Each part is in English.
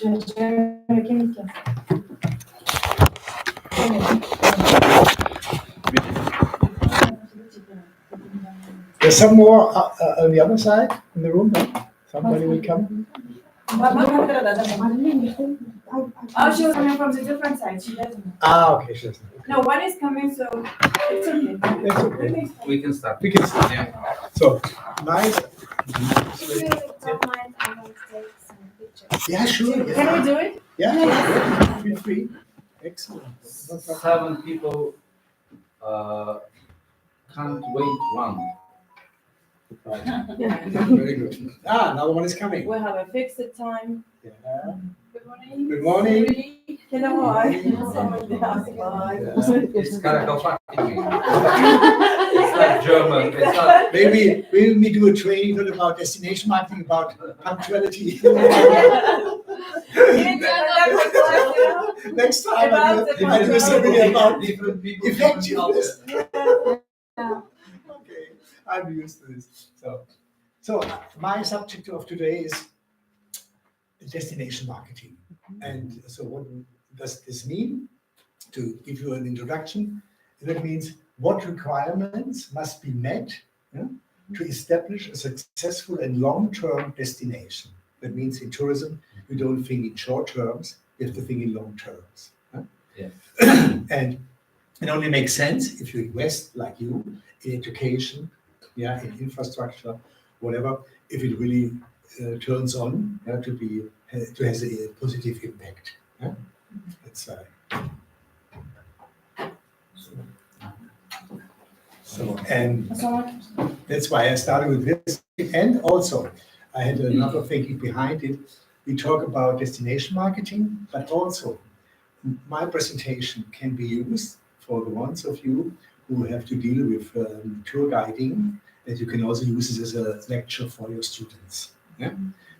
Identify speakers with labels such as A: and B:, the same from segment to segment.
A: There's some more on the other side in the room. Somebody will come.
B: Oh, she was coming from the different side. She doesn't.
A: Okay, she doesn't.
B: No, one is coming, so it's okay.
A: That's okay.
C: We can start.
A: We can start.
C: Yeah.
A: So, nice.
D: If you don't mind, I'm going to take some pictures.
A: Yeah, sure.
B: Can we do it?
A: Yeah, feel free. Excellent.
C: 7 people can't wait one.
A: Very good. Another one is coming.
B: We have a fixed time.
A: Yeah.
B: Good morning.
A: Good morning.
B: Hello,
C: It's Karakal. It's not German. It's not.
A: Maybe we do a training not about destination marketing, about punctuality. Next time I do a seminar about
C: different people.
A: effectiveness. Okay, I'm used to this. So my subject of today is destination marketing. And so what does this mean? To give you an introduction, that means what requirements must be met to establish a successful and long-term destination. That means in tourism, you don't think in short terms, you have to think in long terms.
C: Yes.
A: And it only makes sense if you invest, like you, in education, in infrastructure, whatever, if it really turns on to has a positive impact. That's so, and that's why I started with this. And also, I had another thinking behind it. We talk about destination marketing, but also my presentation can be used for the ones of you who have to deal with tour guiding, that you can also use it as a lecture for your students. Yeah?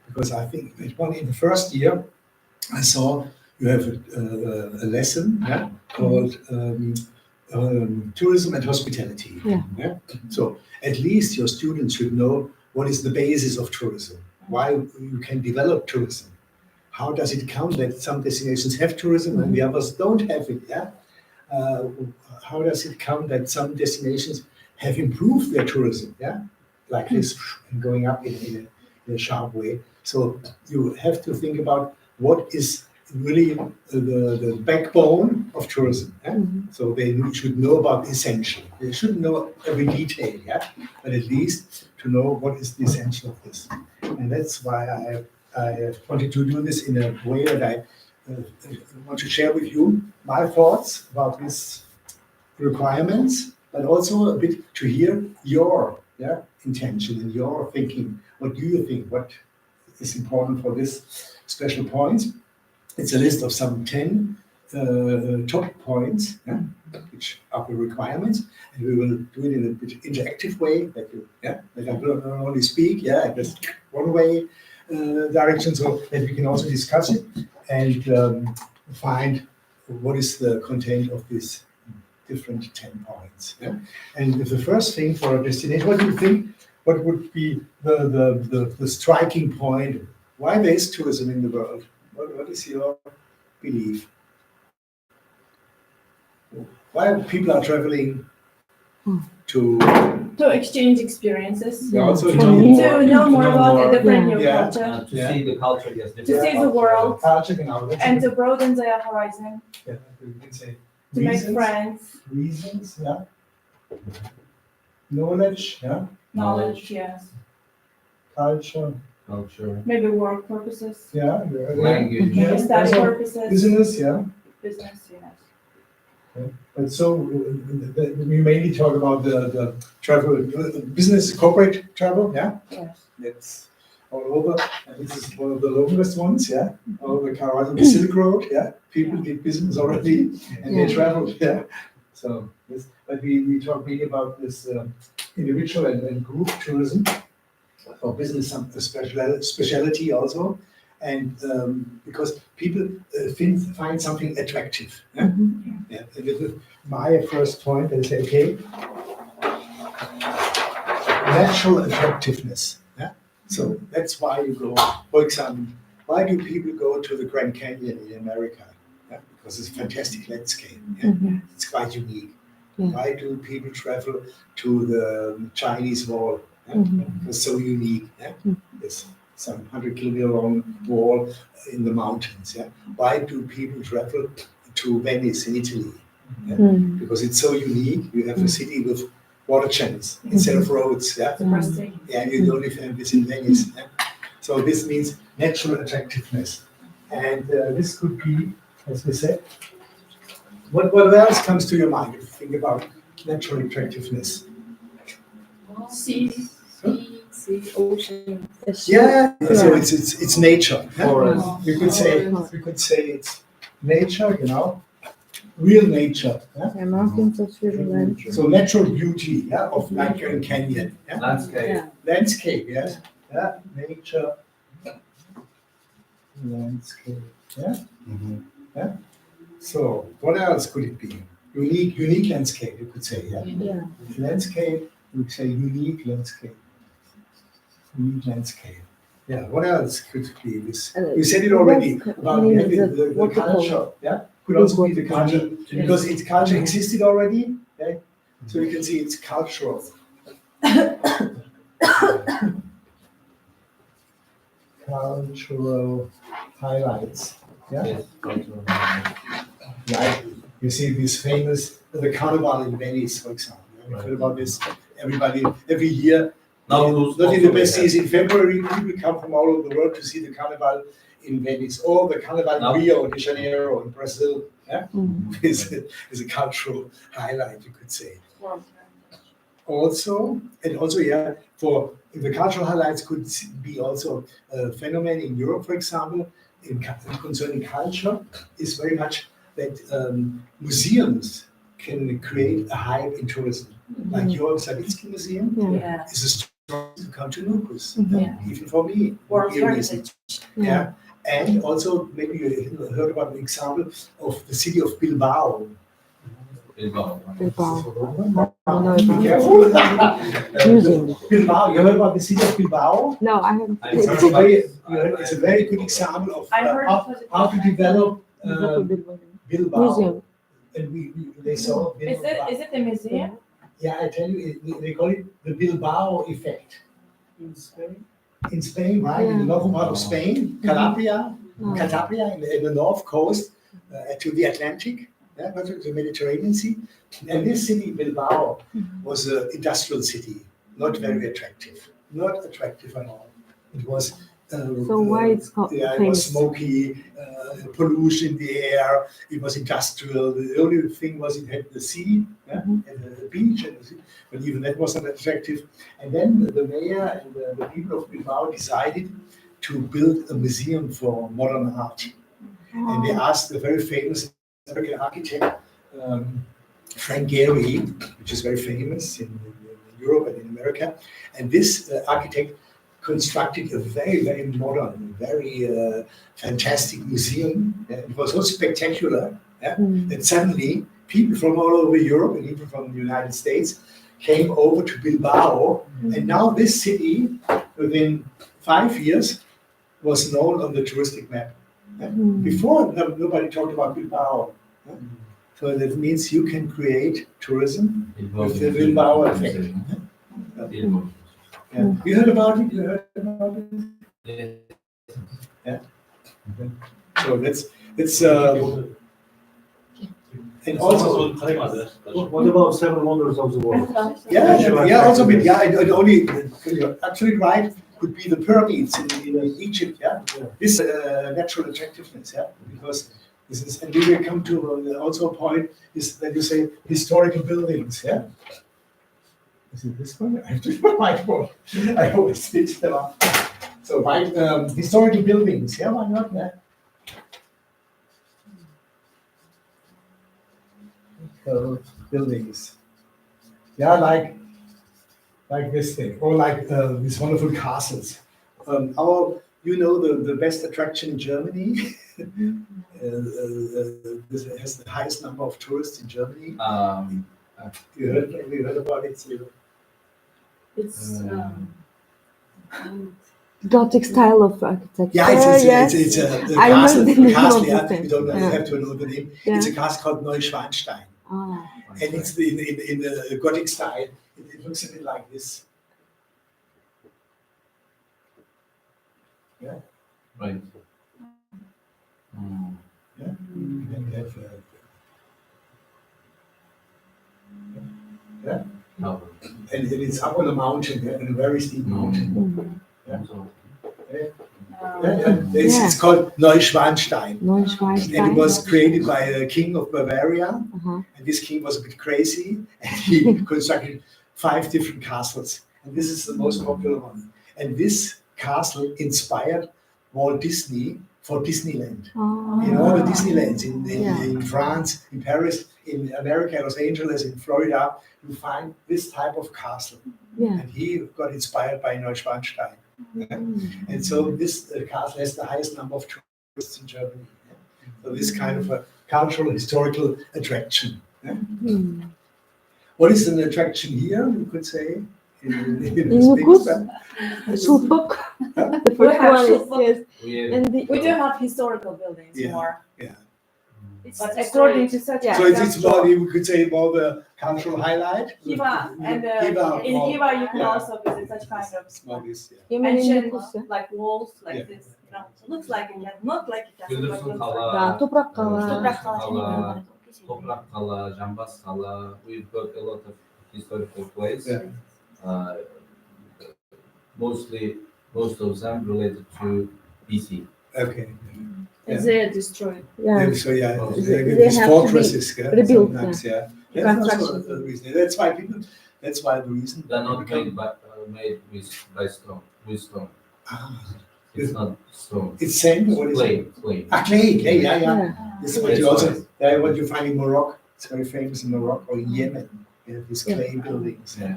A: Because I think in the first year, I saw you have a lesson called tourism and hospitality. Yeah? So at least your students should know what is the basis of tourism, why you can develop tourism. How does it count that some destinations have tourism and the others don't have it? Yeah. How does it count that some destinations have improved their tourism? Yeah, like this, and going up in a sharp way. So you have to think about what is really the backbone of tourism. Yeah? So they should know about the essential. They shouldn't know every detail, but at least to know what is the essential of this. And that's why I wanted to do this in a way that I want to share with you my thoughts about these requirements, but also a bit to hear your intention and your thinking. What do you think? What is important for this special point? It's a list of some 10 top points, which are the requirements, and we will do it in a bit interactive way that I will not only speak, just one way direction, so that we can also discuss it and find what is the content of these different 10 points. And the first thing for a destination, what do you think? What would be the striking point? Why there is tourism in the world? What is your belief? Why people are traveling to
B: exchange experiences,
A: also
B: to know more about the different new culture,
C: To see the culture, yes.
B: to see the world,
A: culture,
B: and to broaden their horizon,
A: we can say
B: to make friends,
A: reasons, knowledge,
B: knowledge, yes,
A: culture,
B: maybe work purposes,
C: Language.
B: maybe study
A: also
B: purposes,
A: business,
B: business, yes.
A: But so we mainly talk about the travel, business, corporate travel,
B: Yes.
A: It's all over. And this is one of the longest ones, all over the Silk Road, People did business already and they traveled, So, but we talk really about this individual and group tourism for business, some speciality also. And because people find something attractive. And this is my first point. They say, okay, natural attractiveness. So that's why you go, for example, Why do people go to the Grand Canyon in America? Yeah, because it's a fantastic landscape. Yeah?
E: Mhm.
A: It's quite unique.
E: Yeah.
A: Why do people travel to the Chinese Wall? Yeah?
E: Mhm.
A: It's so unique. Yeah?
E: Mhm.
A: It's some 100-kilometer long wall in the mountains. Yeah? Why do people travel to Venice in Italy? Yeah?
E: Mhm.
A: Because it's so unique. You have a city with water channels instead of roads. Yeah? Yeah, you only find this in Venice. Yeah? So this means natural attractiveness. And this could be, as we said, what else comes to your mind if you think about natural attractiveness?
B: Sea, ocean.
A: Yeah, so it's nature. Yeah?
C: Forest.
A: We could say it's nature, real nature. Yeah?
E: Yeah, mountains of Switzerland.
A: So natural beauty, yeah, of like Grand Canyon. Yeah?
C: Landscape.
A: Landscape, yes. Yeah, nature. Landscape. Yeah. Yeah. So what else could it be? Unique landscape, you could say. Yeah.
E: Yeah.
A: Landscape, you could say unique landscape. Unique landscape. Yeah. What else could it be? This you said it already about the culture. Yeah. Could also be the culture because its culture existed already. Okay? So you can see it's cultural. Cultural highlights. Yeah.
C: Yes, cultural.
A: Right. You see these famous the carnival in Venice, for example. You heard about this. Everybody every year.
C: Now,
A: Not in the best season in February, people come from all over the world to see the carnival in Venice or the carnival in
C: Now-
A: Rio de Janeiro in Brazil. Yeah,
E: Mhm.
A: is a cultural highlight, you could say. Also, yeah, for the cultural highlights could be also a phenomenon in Europe, for example, concerning culture, is very much that museums can create a hype in tourism. Like your Savitsky Museum
E: Yeah.
A: is a strong to come to Lupus,
E: Mhm.
A: even for me.
B: World
A: Here is it.
B: Heritage.
A: Yeah. And also, maybe you heard about an example of the city of Bilbao.
C: Bilbao.
E: Bilbao.
A: Be careful.
E: Museum.
A: Bilbao, you heard about the city of Bilbao?
E: No, I haven't.
C: I
A: It's
C: heard
A: it's a very good example of
B: I heard
A: how to develop
E: Bilbao.
A: Bilbao.
E: Museum.
A: And they saw Bilbao.
B: Is it the museum?
A: Yeah, I tell you, they call it the Bilbao effect. In Spain, right? In the northern part of Spain, Calabria, in the north coast to the Atlantic, not to the Mediterranean Sea. And this city, Bilbao, was an industrial city, not very attractive. Not attractive at all. It was.
E: So why it's called
A: Yeah, it was
E: famous?
A: smoky, pollution in the air. It was industrial. The only thing was it had the sea, and the beach, and the sea. But even that wasn't attractive. And then the mayor and the people of Bilbao decided to build a museum for modern art. And they asked the very famous American architect, Frank Gehry, which is very famous in Europe and in America. And this architect constructed a very, very modern, very fantastic museum. It was so spectacular that suddenly people from all over Europe and even from the United States came over to Bilbao. And now this city, within 5 years, was known on the touristic map. Before, nobody talked about Bilbao. So that means you can create tourism with the Bilbao effect.
C: Bilbao.
A: Yeah. You heard about it? You heard about it?
C: Yes.
A: Yeah. So let's and also
F: What about seven wonders of the world?
A: yeah also it only you're absolutely right could be the pyramids in Egypt. Yeah, this natural attractiveness. Yeah, because this is and we will come to also a point is that you say historical buildings. Yeah. Is it this one? I have to write one. I always switch them up. So, historical buildings. Yeah, why not? Yeah. Buildings. Yeah, like this thing, or like these wonderful castles. The best attraction in Germany. This has the highest number of tourists in Germany. You heard about it?
B: It's
E: Gothic style of architecture.
A: Yeah, it's a
E: I
A: castle.
E: remember the name
A: Castle,
E: of
A: yeah.
E: the
A: You don't know, you
E: yeah.
A: have to know the name.
E: Yeah.
A: It's a castle called Neuschwanstein.
E: Ah,
A: And it's in the Gothic style. It looks a bit like this. Yeah.
C: Right. Mm.
A: Yeah. And we have, yeah.
C: No.
A: And it's up on a mountain, yeah, on a very steep mountain.
E: mm.
A: Yeah.
C: So,
A: It's called Neuschwanstein. And it
E: Neuschwanstein.
A: was created by a king of Bavaria.
E: Uh-huh.
A: And this king was a bit crazy, and he constructed 5 different castles. And this is the most popular one. And this castle inspired Walt Disney for Disneyland.
E: Oh.
A: In all the Disneylands,
E: Yeah.
A: in France, in Paris, in America, Los Angeles, in Florida, you find this type of castle.
E: Yeah.
A: And he got inspired by Neuschwanstein.
E: Mm.
A: And so this castle has the highest number of tourists in Germany. So this kind of a cultural, historical attraction.
E: Mm.
A: What is an attraction here, you could say? In
E: In
A: this big
E: Lucas?
A: span?
E: Sulpok. The
B: We
E: first
B: have
E: one is
B: Sulpok.
E: yes.
C: we
E: And the
B: We do have historical buildings
A: Yeah.
B: more.
A: Yeah.
B: But according to such
E: Yeah.
A: So it's more, you could say, more the cultural highlight.
B: Hiva and
A: Hiva,
B: in
A: more-
B: Hiva you can
A: yeah.
B: also visit such kind
A: it's more
B: of
A: this, yeah.
E: You mean in
B: ancient
E: Lucas? Yeah?
B: like walls like
A: Yeah.
B: this. You know, looks like a castle, not like a castle, but
C: Güldürsün
B: looks
C: Kala,
E: Да, Toprak Kala.
B: Toprak Kala.
C: Kala, Toprak Kala, Jambas Kala. We've got a lot of historical places.
A: Yeah.
C: Most of them related to BC.
A: Okay.
B: And they are destroyed.
E: Yeah.
A: And so yeah,
E: They
A: these
E: have to
A: fortresses, yeah,
E: rebuilt,
A: sometimes, yeah.
E: The
A: That's also
E: construction.
A: the reason. That's why people. That's why the reason.
C: They're not
A: become-
C: made by stone. With stone.
A: Ah,
C: It's not stone.
A: it's sand. What is it?
C: Clay.
A: Ah, clay. Yeah.
E: Yeah.
A: This is what you also. What you find in Morocco. It's very famous in Morocco or in Yemen. You have these clay buildings.
C: Yeah.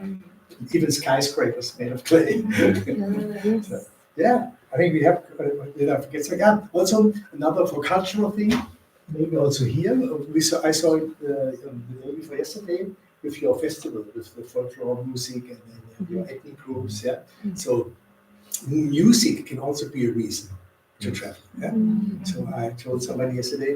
A: Even skyscrapers made of clay.
E: Yes.
A: Yeah, I think we have. Did I forget something? Also, another for cultural thing. Maybe also here. I saw it the day before yesterday with your festival, with the folklore music and your ethnic groups. Yeah. So music can also be a reason to travel. Yeah. So I told somebody yesterday.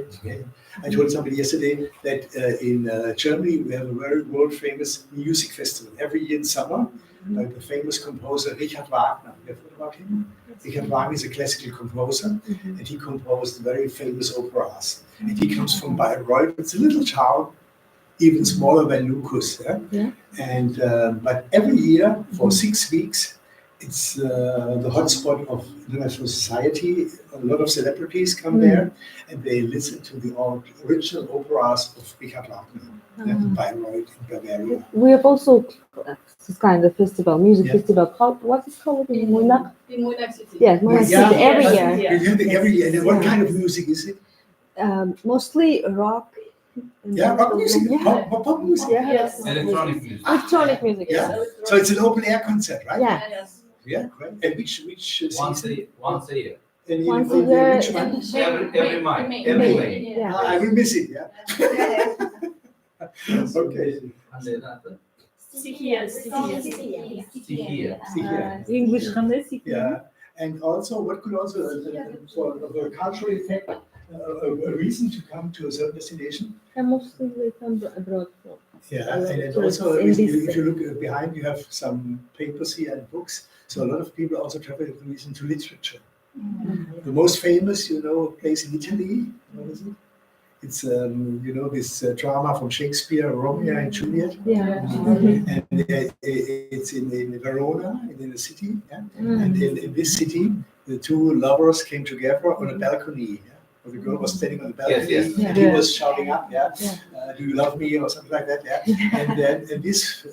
A: That in Germany we have a very world famous music festival every year in summer. The famous composer Richard Wagner. You have heard about him? Richard Wagner is a classical composer, and he composed very famous operas. And he comes from Bayreuth. It's a little town, even smaller than Lucas. Yeah?
E: Yeah.
A: And but every year for 6 weeks, it's the hotspot of international society. A lot of celebrities come there, and they listen to the original operas of Richard Wagner. In Bayreuth, in Bavaria.
E: We have also this kind of festival, music
A: Yeah.
E: festival. What is it called in Moynak?
B: In Moynak City.
E: Yes, Moynak
A: Yeah.
E: City every
B: Yes.
E: year.
B: Yeah.
A: You have it every year. And what
E: Yeah.
A: kind of music is it?
E: Mostly rock. and
A: Yeah, rock music,
E: Yeah.
A: pop music.
E: Yeah.
B: Yes.
C: Electronic music.
E: Electronic music.
A: Yeah.
E: Yes.
A: So it's an open air concert, right?
E: Yeah.
B: Yes.
A: Yeah, great. And which
C: Once
A: season?
C: a year.
A: And
E: Once
A: in
E: a year.
A: which one?
C: Every May. Every May.
E: Yeah.
A: I will miss it. Yeah. Okay.
C: And then after,
B: Stihia.
C: Stihia.
A: See here.
E: English.
A: Yeah. And also, what could also for a cultural effect, a reason to come to a certain destination?
E: And mostly they come abroad from.
A: Yeah,
E: lot
A: and
E: of
A: it
E: tourists
A: also,
E: in
A: if
E: this
A: you look behind, you have some papers here and books. So a lot of people also travel with reason to literature. The most famous, place in Italy, what is it? It's, this drama from Shakespeare, Romeo and Juliet.
E: Yeah.
A: And it's in Verona, in the city. Yeah? And in this city, the two lovers came together on a balcony. Yeah? Where the girl was standing on the balcony,
C: Yes.
A: and he was shouting up, do you love me, or something like that, and this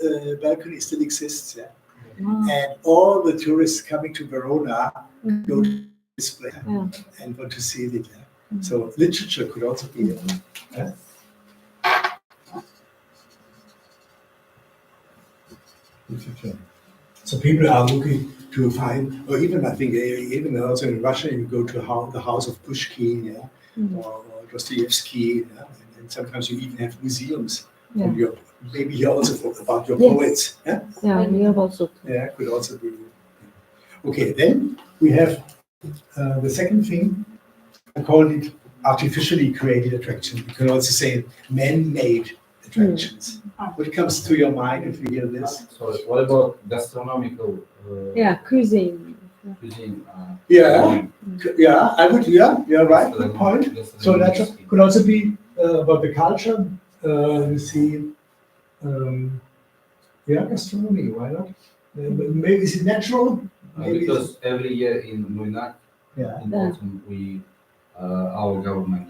A: balcony still exists,
E: Wow.
A: and all the tourists coming to Verona go to this place
E: Yeah.
A: and want to see it. So literature could also be literature. So people are looking to find, or even I think, even also in Russia, you go to the house of Pushkin, or Dostoevsky, and sometimes you even have museums.
E: Yeah.
A: Of your, maybe here also about your
E: Yes.
A: poets. Yeah,
E: Yeah, we have also.
A: yeah, could also be. Okay, then we have the second thing. I call it artificially created attraction. You can also say man-made attractions. What comes to your mind if you hear this?
C: So what about gastronomical
E: Yeah, cuisine.
C: cuisine?
A: Yeah, yeah, I would. Yeah, you're right. Good point. So that could also be about the culture. You see, yeah, gastronomy. Why not? Maybe is it natural? Maybe
C: Because every year in Muinak,
A: yeah.
C: in autumn, we our government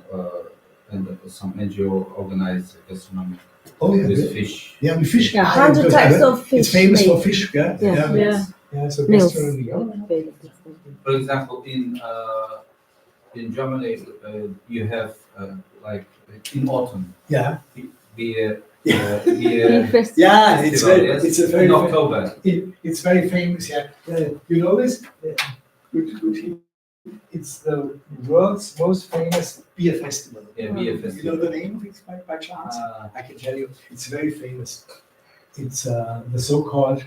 C: and some NGO organize gastronomy
A: Oh yeah.
C: with
A: Really?
C: fish.
A: Yeah, we fish.
E: Yeah,
B: 100 types of fish.
A: It's famous
B: made.
A: for fish. Yeah.
E: Yeah.
B: Yeah.
A: Yeah. So
E: Meals.
A: gastronomy. Yeah.
C: For example, in Germany, you have like in autumn
A: Yeah.
C: beer
A: Yeah.
C: beer
E: Festival.
A: Yeah, it's
C: festival,
A: very,
C: yes,
A: it's a very,
C: in October.
A: it's very famous. Yeah, you know this? Good. It's the world's most famous beer festival.
C: Yeah, beer
A: You know
C: festival.
A: the name of it by chance? I can tell you, it's very famous. It's the so-called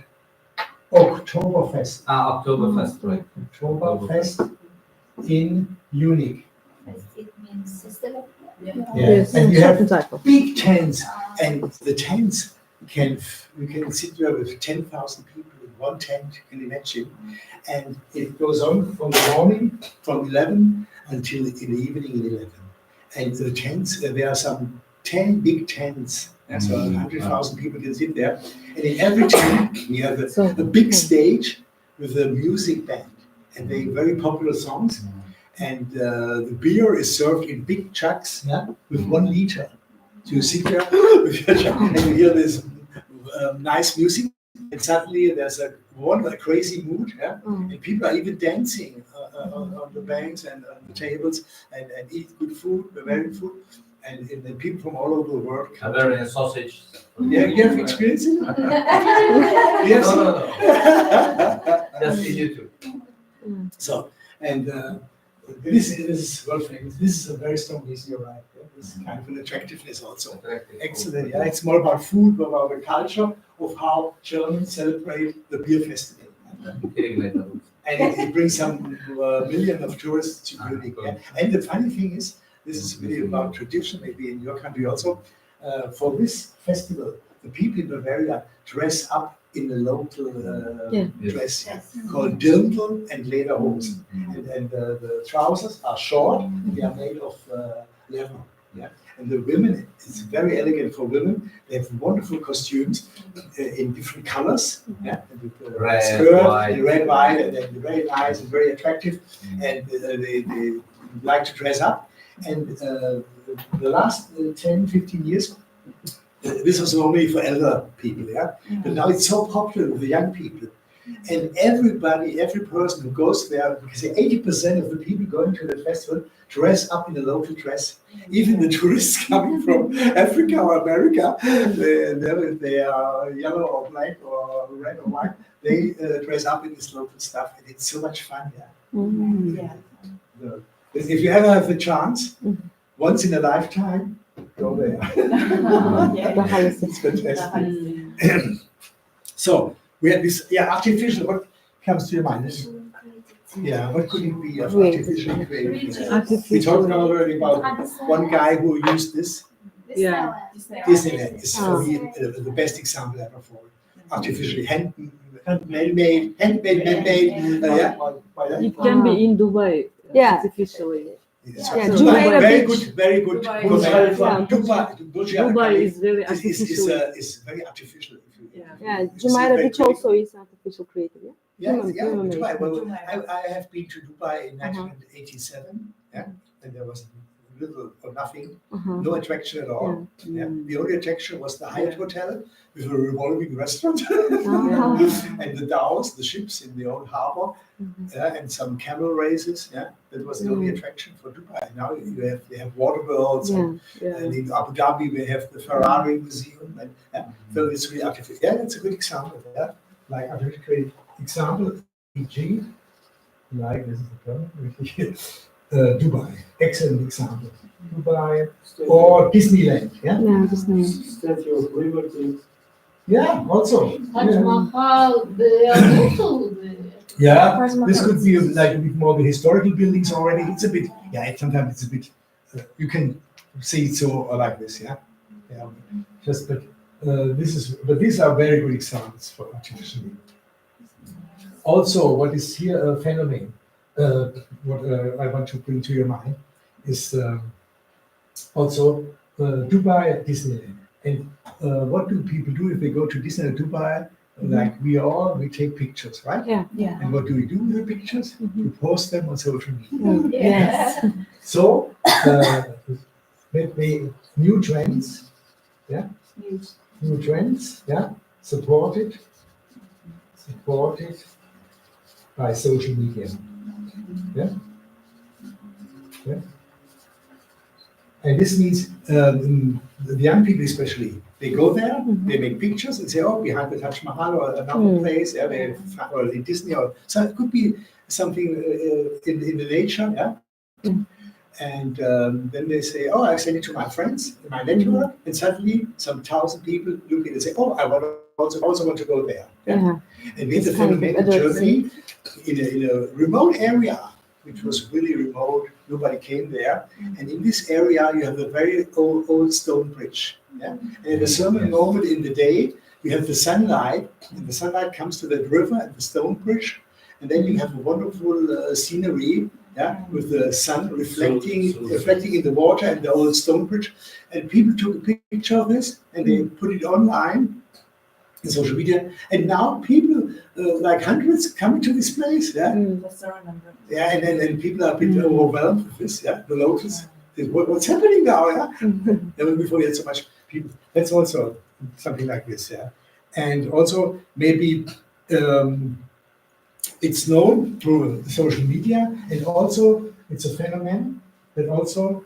A: Oktoberfest.
C: Oktoberfest, right?
A: Oktoberfest in Munich.
D: It means festival.
A: Yeah.
E: Yes,
A: And you have
E: certain type of.
A: big tents, and the tents you can sit there with 10,000 people in one tent. You can imagine, and it goes on from the morning from 11 until in the evening at 11. And the tents, there are some 10 big tents, and so 100,000 people can sit there. And in every tent we have a big stage with a music band, and they very popular songs. And the beer is served in big jugs, yeah, with 1 liter. So you sit there with your jug and you hear this nice music, and suddenly there's a crazy mood, yeah, and people are even dancing on the banks and on the tables and eat good food, very food, and then people from all over the world come.
C: Bavarian sausage.
A: Yeah, you have experience in it? Yes.
C: No. Just in YouTube.
A: So, and this is world famous. This is a very strong reason, you're right. Yeah? This is kind of an attractiveness also. Excellent. Yeah, it's more about food, about the culture of how Germans celebrate the beer festival. And it brings some million of tourists to Munich. Yeah? And the funny thing is, this is really about tradition, maybe in your country also. For this festival, the people in Bavaria dress up in the local dress called Dirndl and lederhosen. And the trousers are short, they are made of leather. Yeah? And the women, it's very elegant for women. They have wonderful costumes in different colors. Yeah? And with the
C: Red,
A: skirt,
C: white.
A: and red, white, and then very nice and very attractive. And they like to dress up. And the last 10, 15 years, this was only for elder people, yeah? But now it's so popular with the young people. And everybody, every person who goes there, because 80% of the people going to the festival dress up in a local dress. Even the tourists coming from Africa or America, they are yellow or black or red or white, they dress up in this local stuff. And it's so much fun, yeah. If you ever have the chance, once in a lifetime, go there. It's fantastic. So we had this, artificial. What comes to your mind? Yeah, what could it be of artificially created? We talked already about one guy who used this.
E: Yeah.
A: Disneyland is for me the best example ever for artificially handmade.
E: It can be in Dubai.
B: Yeah.
E: Artificially.
A: Yeah,
B: Dubai
A: very good.
B: Dubai.
E: Dubai is very
A: is
E: artificial.
A: very artificial.
B: Yeah, Jumeirah Beach also is artificial creative.
A: Yeah,
B: Human
A: Dubai.
B: made.
A: Well, I have been to Dubai in 1987, and there was little or nothing, no attraction at all. Yeah. The only attraction was the Hyatt Hotel with a revolving restaurant and the dhows, the ships in the old harbor, and some camel races. Yeah, that was the only attraction for Dubai. Now they have water worlds, and in Abu Dhabi we have the Ferrari Museum, and so it's really artificial. Yeah, that's a good example. Yeah, like artificial example, EG, like this is the term. Dubai, excellent example. Dubai or Disneyland, yeah?
B: Yeah, Disneyland.
F: Statue of Liberty.
A: Yeah, also.
G: Taj Mahal, they are also
A: Yeah,
B: Where's my
A: this could be
B: friends?
A: like a bit more the historical buildings already. It's a bit, yeah, sometimes it's a bit, you can see it so like this, yeah. Yeah, just, but but these are very good examples for artificial intelligence. Also, what is here a phenomenon, what I want to bring to your mind is also Dubai Disneyland. And what do people do if they go to Disneyland Dubai? Like we take pictures, right?
E: Yeah.
B: Yeah.
A: And what do we do with the pictures? We post them on social media.
E: Yes.
A: So, with new trends, yeah, new trends, yeah, supported by social media, yeah, yeah. And this means the young people especially, they go there, they make pictures and say, oh, behind the Taj Mahal or another place, yeah, or in Disney, or so it could be something in the nature, yeah. And then they say, oh, I send it to my friends in my network, and suddenly some 1,000 people look at it and say, oh, I also want to go there.
E: Yeah.
A: And we had
E: It's
A: a
E: kind of
A: phenomenon in Germany,
E: adolescent.
A: in a remote area, which was really remote, nobody came there. And in this area, you have a very old stone bridge. Yeah? And at a certain moment in the day, you have the sunlight, and the sunlight comes to that river and the stone bridge. And then you have a wonderful scenery, yeah, with the sun reflecting in the water and the old stone bridge. And people took a picture of this and they put it online in social media. And now people, like hundreds, coming to this place. Yeah,
B: Just to remember.
A: yeah, and people are a bit overwhelmed with this. Yeah, the locals. What's happening now? Yeah, never before we had so much people. That's also something like this. Yeah, and also maybe. It's known through social media, and also it's a phenomenon that also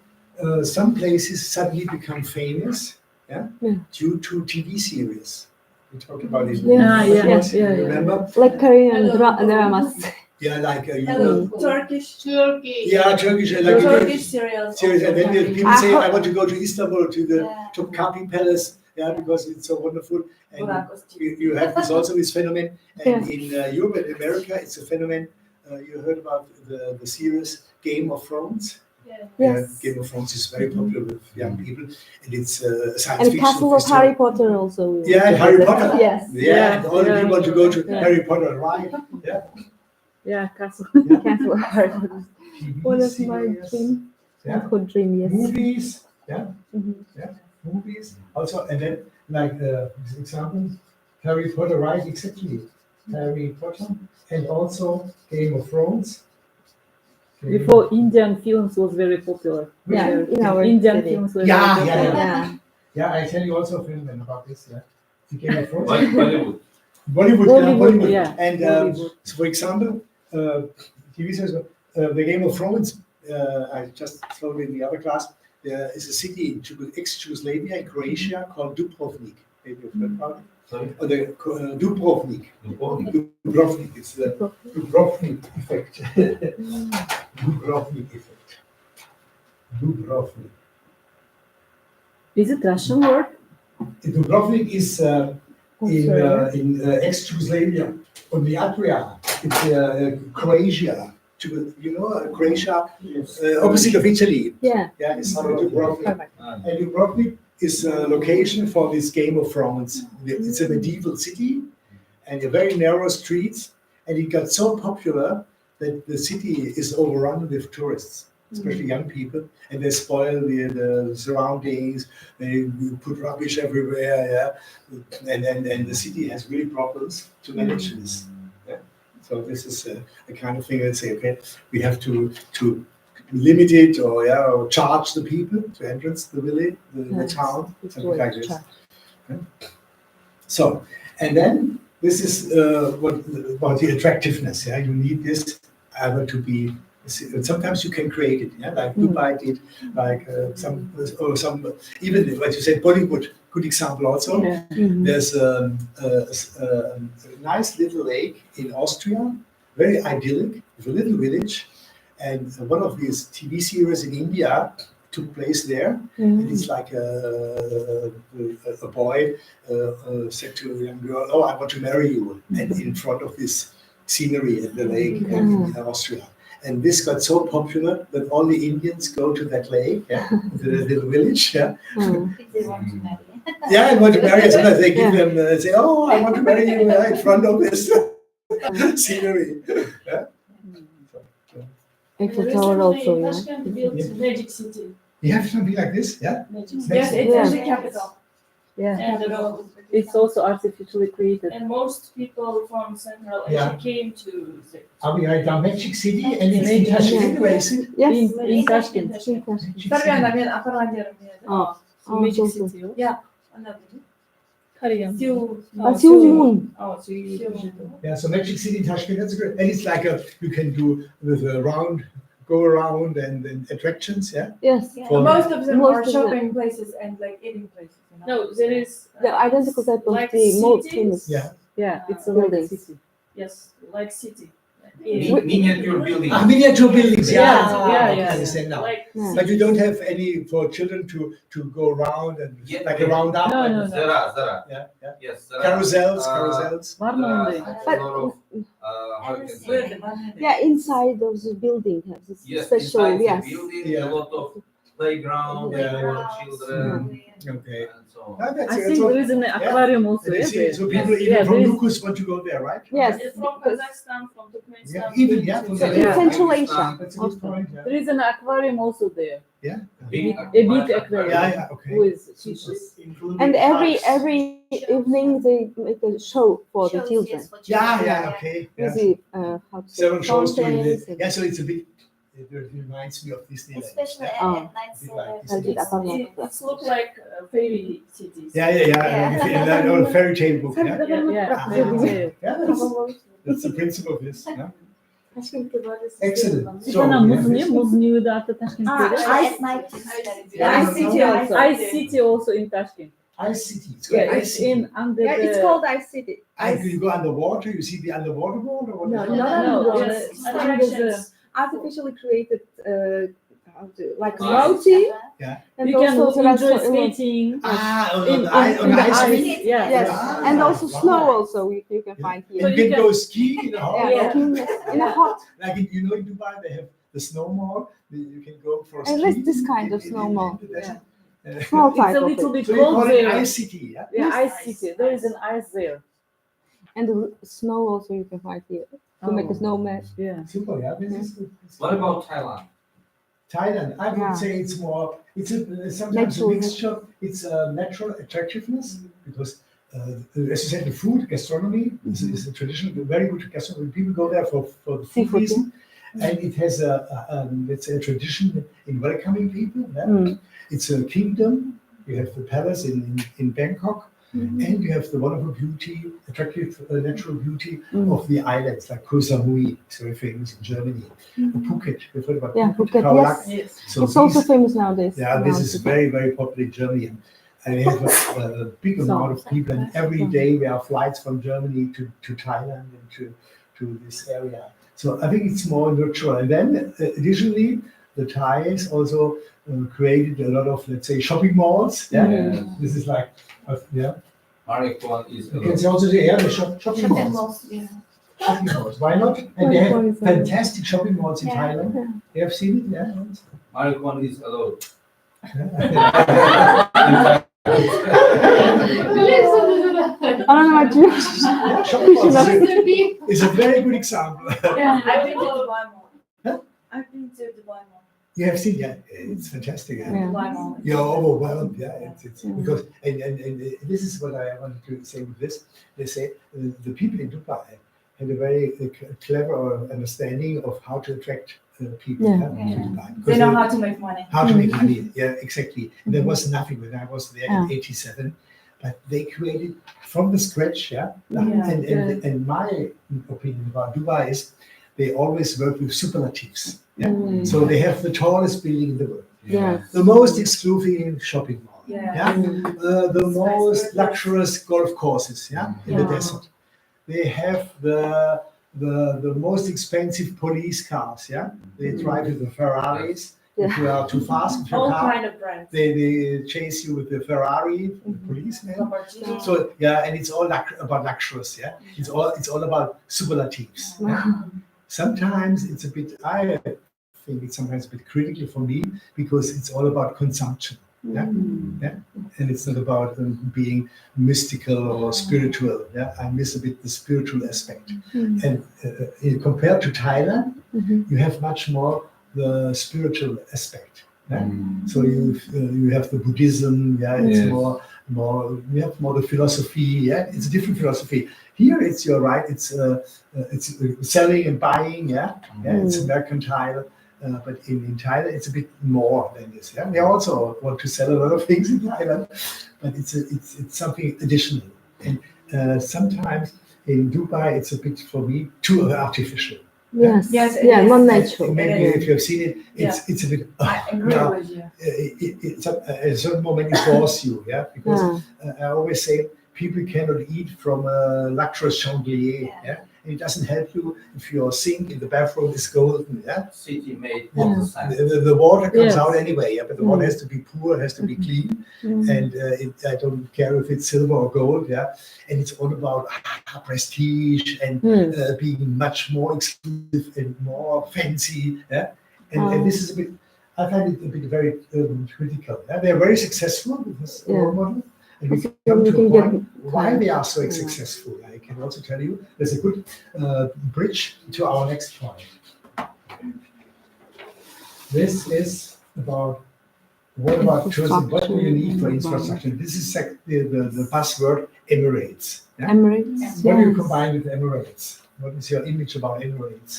A: some places suddenly become famous, yeah, due to TV series. We talked about it. Remember?
E: Like Korean dramas.
A: Yeah, like
B: Turkish.
A: yeah, Turkish, like
B: Turkish serials.
A: series, and then
B: also.
A: people say, "I want to go to Istanbul to the Topkapi Palace." Yeah, because it's so wonderful. And you have this also this phenomenon. And in Europe and America, it's a phenomenon. You heard about the series Game of Thrones?
E: Yes.
A: Game of Thrones is very popular with young people, and it's science
E: And
A: fiction.
E: Castle of Harry Potter also.
A: Yeah, and Harry Potter.
E: Yes.
A: Yeah, and all the people want to go to
E: Yeah.
A: Harry Potter, right? Yeah.
E: Yeah, Castle.
A: Yeah.
E: Castle of Harry Potter.
A: TV
E: One of my
A: series,
E: dreams.
A: yeah.
E: Childhood dream, yes.
A: Movies, yeah.
E: Mhm.
A: Yeah, movies. Also, and then like this example, Harry Potter, right? Exactly, Harry Potter, and also Game of Thrones.
E: Before Indian films was very popular.
A: Yeah,
E: in our Indian films were
A: Yeah,
E: very
A: yeah,
E: popular.
A: yeah. Yeah, I tell you also a phenomenon about this. Yeah, the Game of Thrones.
C: Bollywood.
A: Bollywood.
E: Yeah.
A: And
E: Bollywood.
A: so for example, TV series, the Game of Thrones. I just told in the other class. There is a city in ex-Yugoslavia in Croatia called Dubrovnik. Maybe you've heard about it.
C: Sorry?
A: Or the Dubrovnik. Dubrovnik. It's the Dubrovnik effect. Dubrovnik effect. Dubrovnik.
E: Is it Russian word?
A: Dubrovnik is in ex-Yugoslavia on the Adria. It's Croatia. You know, Croatia, opposite of Italy.
E: Yeah.
A: Yeah, it's Dubrovnik.
E: Perfect.
A: And Dubrovnik is a location for this Game of Thrones. It's a medieval city and a very narrow streets. And it got so popular that the city is overrun with tourists, especially young people. And they spoil the surroundings. They put rubbish everywhere. Yeah, and the city has really problems to manage this. Yeah? So this is a kind of thing that say, okay, we have to limit it or charge the people to entrance the village, the town, something like this. Yeah. So, and then this is what about the attractiveness. Yeah, you need this ever to be. Sometimes you can create it. Yeah, like Dubai did, like some even what you said, Bollywood. Good example also.
E: Yeah.
A: There's a nice little lake in Austria, very idyllic, with a little village. And one of these TV series in India took place there. And it's like a boy said to a young girl, "Oh, I want to marry you." And in front of this scenery at the lake in Austria. And this got so popular that all the Indians go to that lake, to the little village,
D: If they want to marry.
A: and want to marry. Sometimes they give them, say, "Oh, I want to marry you in front of this scenery." Yeah?
E: Eiffel Tower also, yeah.
B: Tashkent built Magic City.
A: You have something like this, yeah?
B: Magic
A: Yes,
B: City.
A: it's
E: Yeah.
B: the capital.
E: Yeah,
B: And,
E: it's also artificially created.
B: and most people from Central Asia
A: Yeah.
B: came to the
A: Are we at Magic City and it's in
E: Magic
A: Tashkent, where is it?
E: Yes,
B: in
E: Tashkent.
B: Tashkent.
A: Magic
B: Tabii
A: City.
B: ben Aparlandiyorum yani.
E: Magic
B: Magic
E: City.
B: City. Yeah. Anladım.
E: Korean.
B: Seoul.
E: Moon.
B: Oh, Seoul.
A: Yeah, so Magic City, Tashkent, that's great. And it's like you can do with a go around and attractions, yeah?
E: Yes.
A: For-
B: Most of them
E: Most
B: are
E: of them.
B: shopping places and like eating places.
E: No, there is
B: The
E: identical type of
B: like
E: the most
B: city?
E: famous.
A: Yeah.
E: Yeah, it's a
B: Buildings.
E: like city.
B: Yes, like city.
C: Miniature building.
A: Miniature buildings,
E: Yeah,
A: yeah.
E: yeah,
A: I
E: yeah.
A: understand now.
B: Like
E: Yeah.
A: But you don't have any for children to go around and
C: Yeah.
A: like a round up.
E: No,
A: and-
E: no,
C: There are.
A: Yeah, yeah.
C: Yes, there are.
A: Carousels.
E: Var mı
C: There are
E: onda?
C: a lot of, how you can say,
E: Yeah, inside of the building has a
C: yes,
E: special,
C: inside
E: yes.
C: the building,
A: Yeah.
C: a lot of playground
A: Yeah.
C: for children
A: Okay.
C: and so on.
A: Ah, that's
E: I
A: it.
E: think
A: So-
E: there is an aquarium also.
A: and you
E: Yeah,
A: see,
E: there.
A: so people
C: Yes.
A: even
E: Yeah,
A: from
E: there is-
A: Lucas want to go there, right?
E: Yes,
B: from
E: because
B: Kazakhstan, from Turkmenistan.
A: Yeah, even, yeah, from
E: So
A: there.
E: in Central Asia.
C: Pakistan,
A: That's a good point.
E: there is an aquarium also there.
A: Yeah.
C: big
E: big aquarium.
A: Yeah, yeah, okay.
E: With fishes.
F: Including
E: And every
F: sharks.
E: evening they make a show for the children.
A: Yeah, okay.
E: With
A: Yeah.
E: the how to say,
A: Several shows during
E: fountains
A: the,
E: and-
A: yeah, so it's a bit, it reminds me of Disneyland.
D: Especially
E: Oh.
D: at night. So
A: Like
D: that
E: I'll do that one.
B: It's look like fairy cities.
A: Yeah. Like a fairy tale book, yeah?
E: Yeah,
A: Ah.
E: very good.
A: Yeah, that's the principle of this, yeah? Excellent. So,
E: Sana
A: we
E: muz
A: have
E: ne?
A: this-
E: Muz New Data Tashkent.
D: At night.
B: Yeah,
E: Ice City also. Ice City also in Tashkent.
A: Ice City. It's
E: Yeah,
A: called Ice
E: it's
A: City.
E: in under
G: Yeah, it's
E: the.
G: called Ice City.
A: You go underwater, you see the underwater world or what?
G: No,
A: is it?
G: not
E: No,
G: underwater.
E: it's
G: It's
E: under
B: Attractions.
G: artificially created, like
C: Ice.
G: mountain.
A: Yeah.
G: And
E: You can
G: also there are
E: enjoy
G: so-
E: skating.
A: Ah, on
E: In-
A: the ice,
E: in
A: on the
E: the
A: ice
E: ice.
A: rink.
E: Yeah.
G: Yes,
A: Ah,
G: and also
A: wow.
G: snow also you can
A: Yeah.
G: find
A: And
G: here.
A: you
E: you
A: can
E: can-
A: go ski in a hot.
G: Yeah,
E: Yeah.
G: in a hot,
A: Like in Dubai, they have the snow mall. You can go for a
G: and
A: ski.
G: there's this kind of
A: in-
G: snow
A: in-
G: mall.
A: in the desert.
G: Small
E: It's
G: type
E: a
G: of
E: little
G: it.
E: bit
A: So you call
E: cold
A: it
E: there.
A: Ice City, yeah?
E: Yeah, Ice City. There is an ice there.
G: And the snow also you can find here to make a snowman.
E: Yeah.
A: Super, yeah. This is good.
C: What about Thailand?
A: Thailand? I would
G: Yeah.
A: say it's more. It's sometimes
G: Natural.
A: a mixture. It's a natural attractiveness because, as you said, the food, gastronomy is a traditional, very good gastronomy. People go there for the food
G: Seafood,
A: reason, and it has let's say a tradition in welcoming people. Yeah?
G: Mm.
A: It's a kingdom. You have the palace in Bangkok, and you have the wonderful beauty, attractive natural beauty of the islands like Koh Samui, it's very famous in Germany. Phuket, you've heard about
G: Yeah, Phuket,
A: Khao Lak.
G: yes.
B: Yes.
A: So
G: It's also
A: these-
G: famous nowadays.
A: yeah, this
G: around
A: is
G: Phuket.
A: very, very popular in Germany. And we have a big amount of people, and every day there are flights from Germany to Thailand and to this area. So I think it's more neutral. And then additionally, the Thais also created a lot of, let's say, shopping malls. Yeah,
C: Yes.
A: this is like, yeah.
C: Marikwan is
A: You can see also the yeah, the shopping malls. Shopping malls. Why not? And they have
G: Marikwan is,
A: fantastic shopping malls in
D: Yeah.
A: Thailand. You have seen it, yeah.
C: Marikwan is allowed.
G: I don't know what you.
A: Yeah, shopping malls is a very good example.
B: Yeah, I've been to Dubai Mall.
A: Huh?
B: I've been to Dubai Mall.
A: You have seen, yeah, it's fantastic. Yeah.
G: Yeah.
B: Dubai Mall.
A: You're overwhelmed, yeah. It's
G: Yeah.
A: because and this is what I wanted to say with this. They say the people in Dubai had a very clever understanding of how to attract people
G: Yeah.
A: to Dubai.
B: They
A: Because
B: know how to make money.
A: how to make money. Yeah, exactly. There was nothing when I was there in
G: Yeah.
A: '87, but they created from the scratch. Yeah,
B: Yeah.
A: and my opinion about Dubai is they always work with superlatives. Yeah,
G: Mm.
A: so they have the tallest building in the world,
G: Yeah.
A: the most exclusive shopping mall.
B: Yeah.
A: Yeah, the most luxurious golf courses. Yeah, in the
B: Yeah.
A: desert. They have the most expensive police cars. Yeah, they drive with the Ferraris If you are too fast with your
B: All
A: car,
B: kind of brands.
A: they chase you with the Ferrari, the policeman.
B: Lamborghini.
A: So yeah, and it's all about luxurious. Yeah, it's all about superlatives. Yeah? Sometimes it's a bit. I think it's sometimes a bit critical for me because it's all about consumption. Yeah, yeah, and it's not about being mystical or spiritual. Yeah, I miss a bit the spiritual aspect. And compared to Thailand, you have much more the spiritual aspect. Yeah? So you have the Buddhism. Yeah, it's
C: Yes.
A: more. You have more the philosophy. Yeah, it's a different philosophy. Here, you're right. It's selling and buying. Yeah, yeah, it's mercantile. But in Thailand, it's a bit more than this. Yeah, they also want to sell a lot of things in Thailand, but it's something additional. And sometimes in Dubai, it's a bit for me too artificial.
G: Yes.
B: Yes, it
G: Yeah,
B: is.
G: not natural.
A: Maybe if you have seen it, it's a bit.
B: I agree
A: yeah,
B: with you.
A: at a certain moment it bores you. Yeah, because
G: Yeah.
A: I always say people cannot eat from a luxurious chandelier. Yeah. It doesn't help you if your sink in the bathroom is golden. Yeah,
C: City made
G: Yeah.
C: water science.
A: the water comes
E: Yes.
A: out anyway. Yeah, but the water has to be pure, has to be clean, and I don't care if it's silver or gold. Yeah, and it's all about prestige and being much more exclusive and more fancy. Yeah, and this is a bit. I find it a bit very critical. Yeah? They are very successful with this role model. And we come to a point why they are so successful. I can also tell you there's a good bridge to our next point. This is about what about tourism? What do you need for infrastructure? This is the buzzword Emirates. Yeah?
G: Emirates.
A: What do you
G: Yes.
A: combine with Emirates? What is your image about Emirates?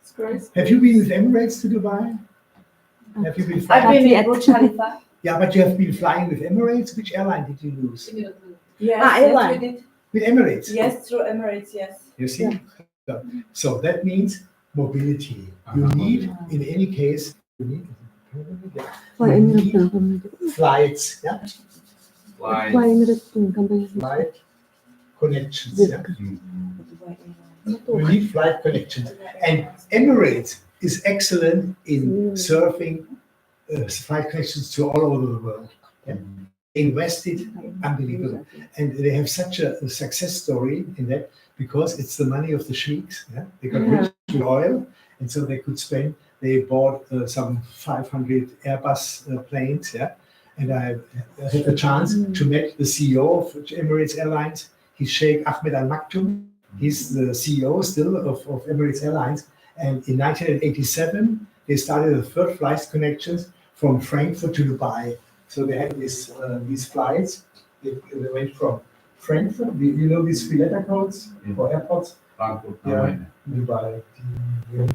B: It's great.
A: Have you been with Emirates to Dubai? Have you been
B: I've
A: flying?
B: been
G: Not
B: in Burj Khalifa.
A: Yeah, but you have been flying with Emirates. Which airline did you use?
B: Yes,
G: Ah,
B: yes,
G: airline.
B: we did.
A: With Emirates.
B: Yes, through Emirates, yes.
A: You see? So that means mobility. You need, in any case, you need
G: Why Emirates?
A: flights, yeah?
C: Like,
G: Why Emirates company?
A: Flight connections, yeah?
C: mm,
A: You need flight connections. And Emirates is excellent in surfing flight connections to all over the world. Yeah? Invested unbelievable, and they have such a success story in that because it's the money of the sheiks. Yeah? They got rich with oil, and so they could spend. They bought some 500 Airbus planes. Yeah, and I had the chance to meet the CEO of Emirates Airlines. He's Sheikh Ahmed Al Maktoum. He's the CEO still of Emirates Airlines. And in 1987, they started the third flight connections from Frankfurt to Dubai. So they had these flights. They went from Frankfurt. You know these three-letter codes for airports?
C: Frankfurt,
A: Yeah.
C: Allgemeine.
A: Dubai,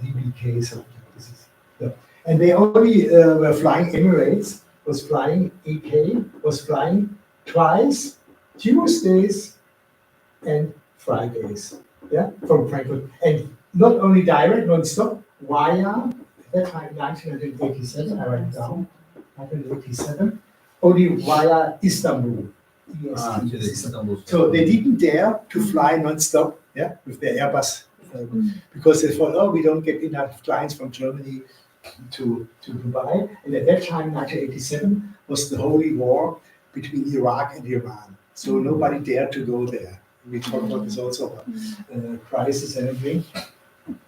A: DBK, something like this. And they only were flying Emirates, was flying EK, was flying twice, Tuesdays and Fridays, yeah, from Frankfurt. And not only direct, non-stop, via, at that time, 1987, I write it down, 1987, only via Istanbul.
C: To the Istanbul.
A: So they didn't dare to fly non-stop, yeah, with their Airbus, because they thought, oh, we don't get enough clients from Germany to Dubai. And at that time, 1987, was the holy war between Iraq and Iran. So nobody dared to go there. We talk about this also about crisis and everything.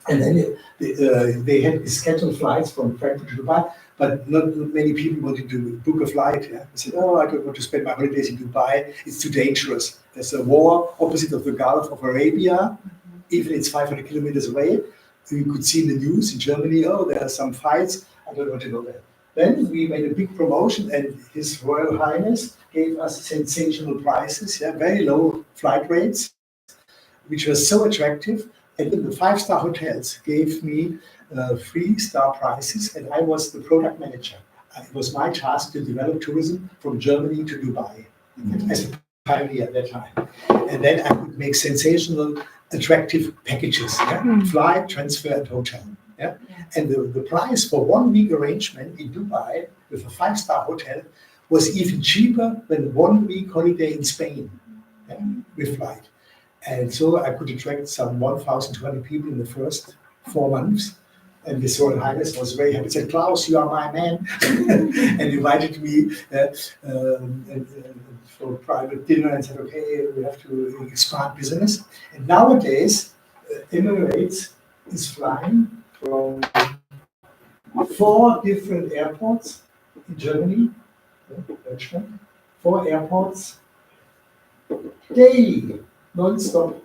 A: And then they had scheduled flights from Frankfurt to Dubai, but not many people wanted to book a flight. Yeah? They said, oh, I don't want to spend my holidays in Dubai. It's too dangerous. There's a war opposite of the Gulf of Arabia. Even it's 500 kilometers away. You could see in the news in Germany, oh, there are some fights. I don't want to go there. Then we made a big promotion, and His Royal Highness gave us sensational prices, yeah, very low flight rates, which was so attractive. And then the five-star hotels gave me 3-star prices, and I was the product manager. It was my task to develop tourism from Germany to Dubai as a pioneer at that time. And then I could make sensational, attractive packages, yeah? Flight, transfer, and hotel. Yeah? And the price for 1 week arrangement in Dubai with a 5-star hotel was even cheaper than 1 week holiday in Spain, yeah? With flight. And so I could attract some 1,200 people in the first 4 months. And His Royal Highness was very happy. Said, Klaus, you are my man, and invited me for a private dinner and said, okay, we have to expand business. And nowadays, Emirates is flying from 4 different airports in Germany, Deutschland, 4 airports daily, non-stop.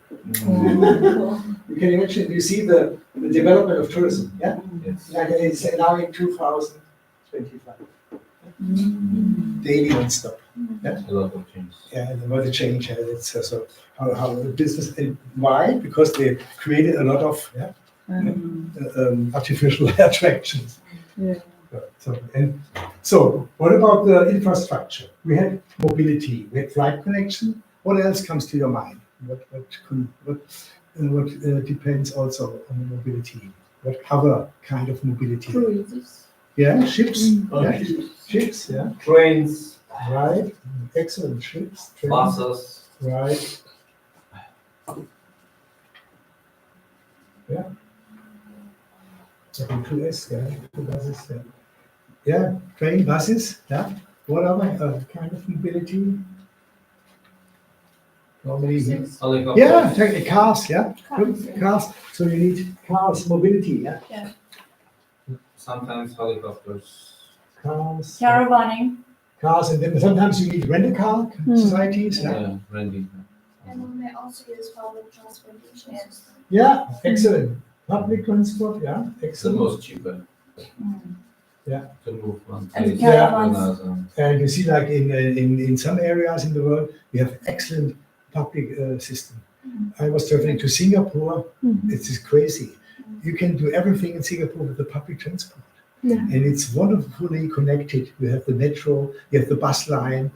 A: You can imagine, you see the development of tourism, yeah?
C: Yes.
A: Like it's now in 2025. Daily non-stop.
C: A lot of change.
A: Yeah, and what a change. It's so how the business, and why? Because they created a lot of artificial attractions.
E: Yeah.
A: So what about the infrastructure? We had mobility, we had flight connection. What else comes to your mind? What depends also on the mobility? What other kind of mobility?
G: Cruises.
A: Yeah, ships. Yeah. Ships, yeah.
C: Trains,
A: Right. Excellent. Ships. Trains.
C: buses.
A: Right. Yeah. 2S, yeah. 2 buses, yeah. Yeah, train, buses, yeah. What other kind of mobility? Normally,
C: Helicopters.
A: yeah, cars, yeah. Cars. So you need cars, mobility, yeah.
C: Sometimes helicopters.
A: Cars.
B: Caravanning.
A: Cars, and then sometimes you need rental-car societies, yeah.
C: Yeah, renting.
D: And we may also use public transportation system.
A: Yeah, excellent. Public transport, yeah,
C: It's the
A: excellent.
C: most cheaper.
A: Yeah.
C: To move one
B: And
C: place to
B: caravans.
C: another.
A: And you see, like in some areas in the world, we have excellent public system. I was traveling to Singapore. It is crazy. You can do everything in Singapore with the public transport.
G: Yeah.
A: And it's wonderfully connected. You have the metro, you have the bus line,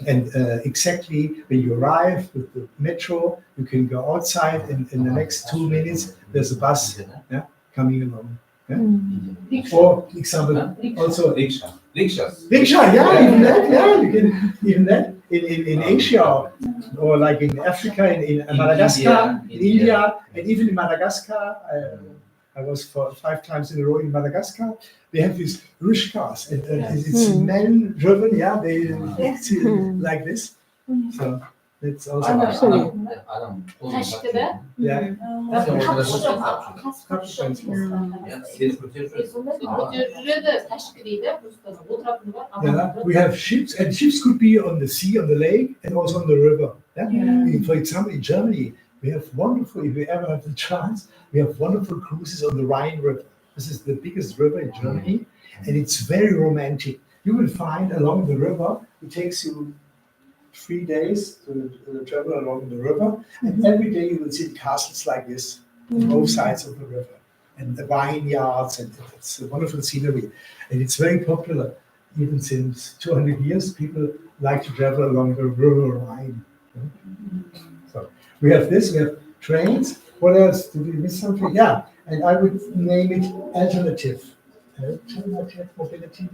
A: and exactly when you arrive with the metro, you can go outside, and in the next 2 minutes, there's a bus coming along. For example, also
C: Riksha. Rikshaws.
A: rickshaw, yeah, even that, yeah, you can even that in Asia or like in Africa, in Madagascar, in India, and even in Madagascar. I was for 5 times in a row in Madagascar. They have these rishkas, and it's men driven. Yeah, they see like this. So that's also
C: Adam.
B: Taşkı da.
A: yeah. Yeah, we have ships, and ships could be on the sea, on the lake, and also on the river. Yeah? For example, in Germany, we have wonderful, if we ever have the chance, we have wonderful cruises on the Rhine River. This is the biggest river in Germany, and it's very romantic. You will find along the river, it takes you 3 days to travel along the river, and every day you will see castles like this on both sides of the river, and the vineyards, and it's a wonderful scenery. And it's very popular, even since 200 years, people like to travel along the river Rhine. So we have this, we have trains. What else? Did we miss something? Yeah, and I would name it alternative mobility.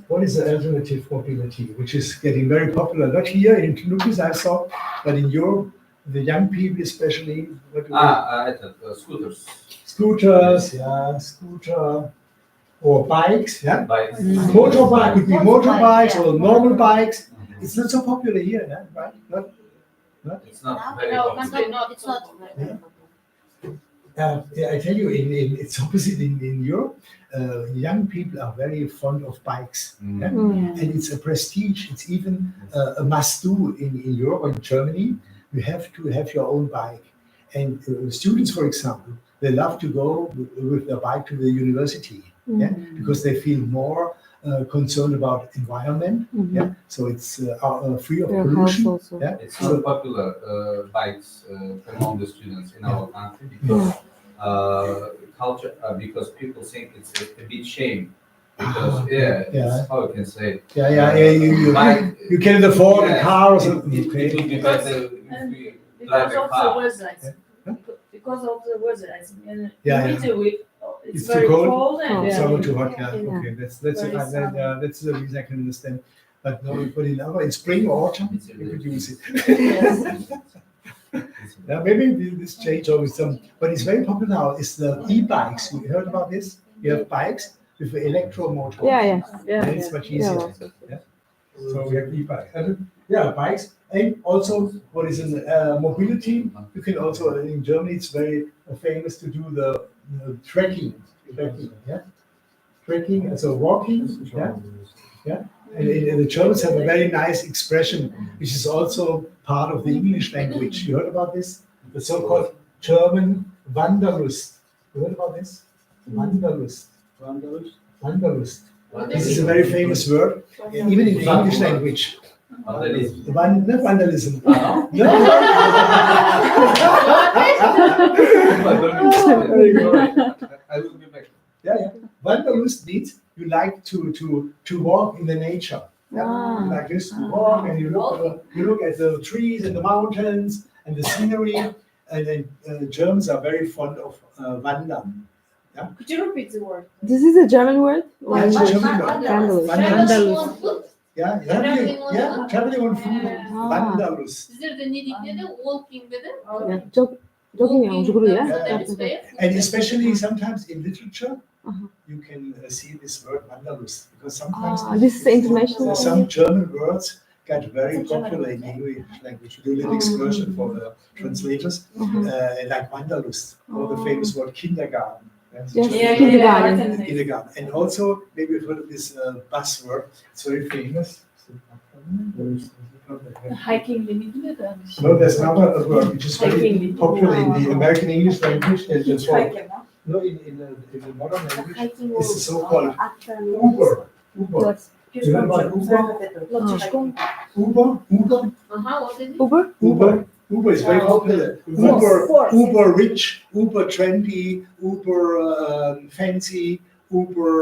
A: What is the alternative mobility, which is getting very popular? Not here in Knupis, I saw, but in Europe, the young people especially.
C: Scooters.
A: Scooters, yeah, scooter, or bikes, yeah.
C: Bikes.
A: Motorbike could be motorbikes or normal bikes. It's not so popular here, yeah, right? Not.
C: It's not very
B: No,
C: popular.
B: it's not.
A: Yeah, I tell you, it's opposite in Europe. Young people are very fond of bikes, yeah? And it's a prestige. It's even a must-do in Europe or in Germany. You have to have your own bike. And students, for example, they love to go with their bike to the university, yeah? Because they feel more concerned about environment. Yeah, so it's free of pollution. Yeah,
C: It's not popular bikes among the students in our country because culture, because people think it's a bit shame. Because it's, how I can say,
A: you cannot afford a car or something.
C: It would be better if we drive a car.
B: Because of the weather, I think. And
A: It's
B: very
A: too cold.
B: cold and
A: Summer too hot. Yeah,
G: Yeah.
A: okay, that's
B: Very
A: that's the reason I can understand. But no, but in spring or autumn, you could use it.
B: Yes.
A: Yeah, maybe this change over some, but it's very popular now. Is the e-bikes? You heard about this? You have bikes with an electromotor.
G: Yeah, yeah.
E: Yeah,
A: And it's much
G: Yeah,
A: easier.
G: also.
A: So we have e-bikes. Yeah, bikes. And also, what is in mobility? You can also, in Germany, it's very famous to do the trekking. Yeah? Trekking, so walking. Yeah? Yeah? And the Germans have a very nice expression, which is also part of the English language. You heard about this? The so-called German Wanderlust. You heard about this? Wanderlust. Wanderlust. This is a very famous word, even in the English language.
C: Vandalism.
A: Not vandalism.
C: Ah,
A: No. Very good.
C: I will be back.
A: Yeah. Wanderlust means you like to walk in the nature. Yeah?
G: Ah.
A: You like this to walk, and you look at the trees and the mountains and the scenery. And then Germans are very fond of wandern.
B: Could you repeat the word?
G: This is a German word? Or
A: Yeah, it's a
G: English?
A: German word.
G: Wanderlust.
A: Wanderlust. Yeah, traveling on foot.
G: Ah.
A: Wanderlust.
H: Sizler de ne dedi? Walking dedi.
G: Yeah, jogging yang juga ya.
A: And especially sometimes in literature,
G: Uh-huh.
A: you can see this word Wanderlust, because sometimes
G: This is international.
A: some German words got very popular in the English language. We do a little excursion for the translators, like Wanderlust, or the famous word Kindergarten. That's
G: Yes,
A: German
G: kindergarten.
A: Kindergarten. And also, maybe you've heard of this buzzword. It's very famous.
B: Hiking ilgili de.
A: No, there's another word which is very popular in the American English language. And it's called, no, in the modern language, it's the so-called Uber. Uber.
G: Yes.
A: You know about Uber? Uber?
H: Aha, o dedi.
G: Uber?
A: Uber is very popular. Uber rich, Uber trendy, Uber fancy, Uber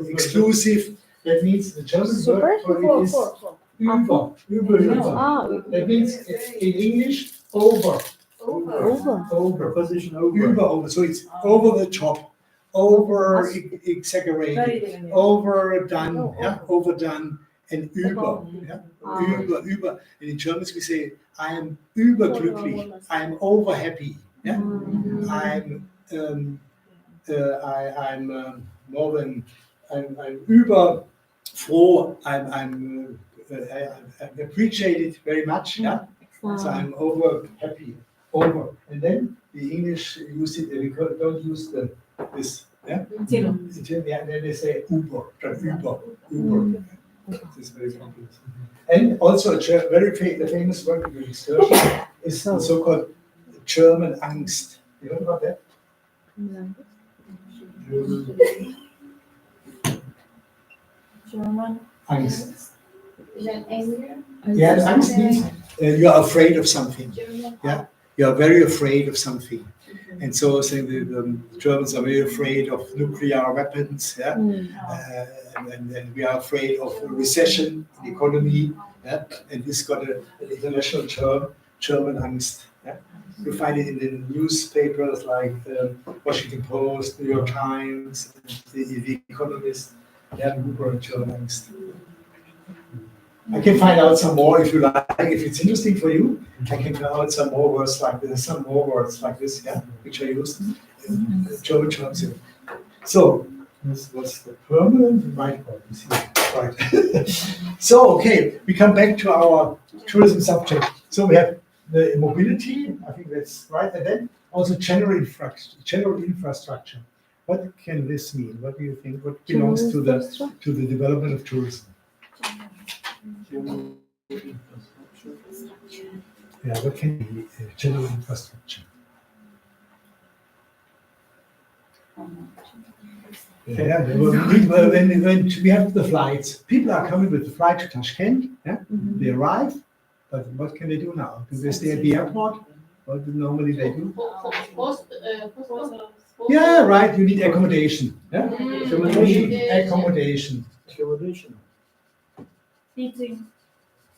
A: exclusive. That means the German word for it is Uber. Uber.
G: Ah,
A: That means it's in English over.
G: over.
F: Preposition over.
A: Over. So it's over the top, over exaggerated, overdone, overdone, and über. Yeah? Über. And in German we say, I am überglücklich. I am over happy. Yeah? I'm more than I'm über froh. I appreciate it very much. Yeah. So I'm over happy. Over. And then the English use it. We don't use this. Yeah. Yeah. And then they say Uber. Uber. This is very popular. And also a very famous word in excursion is the so-called German Angst. You heard about that?
B: German.
A: Angst.
H: Is that angry?
A: Yeah, Angst means you are afraid of something. Yeah, you are very afraid of something. And so the Germans are very afraid of nuclear weapons. Yeah, and we are afraid of a recession in the economy. Yeah, and this got an international term, German Angst. Yeah, you find it in the newspapers like Washington Post, New York Times, the Economist. Yeah, German Angst. I can find out some more if you like. If it's interesting for you, I can find out some more words like this. Some more words like this, yeah, which I used in German terms. So this was the permanent whiteboard. Right. So okay, we come back to our tourism subject. So we have the mobility. I think that's right, and then also general infrastructure. What can this mean? What do you think? What belongs to the development of tourism? Yeah, what can be general infrastructure? Yeah, when we have the flights, people are coming with the flight to Tashkent. Yeah, they arrive, but what can they do now? Do they stay at the airport? What do normally they do? Yeah, right. You need accommodation. Yeah, you need accommodation.
B: Eating.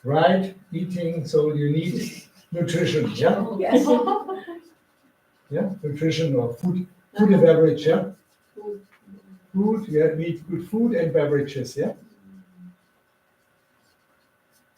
A: Right, eating. So you need nutrition. Yeah.
B: Yes.
A: Yeah, nutrition or food and beverage. Yeah. Food. You need good food and beverages. Yeah.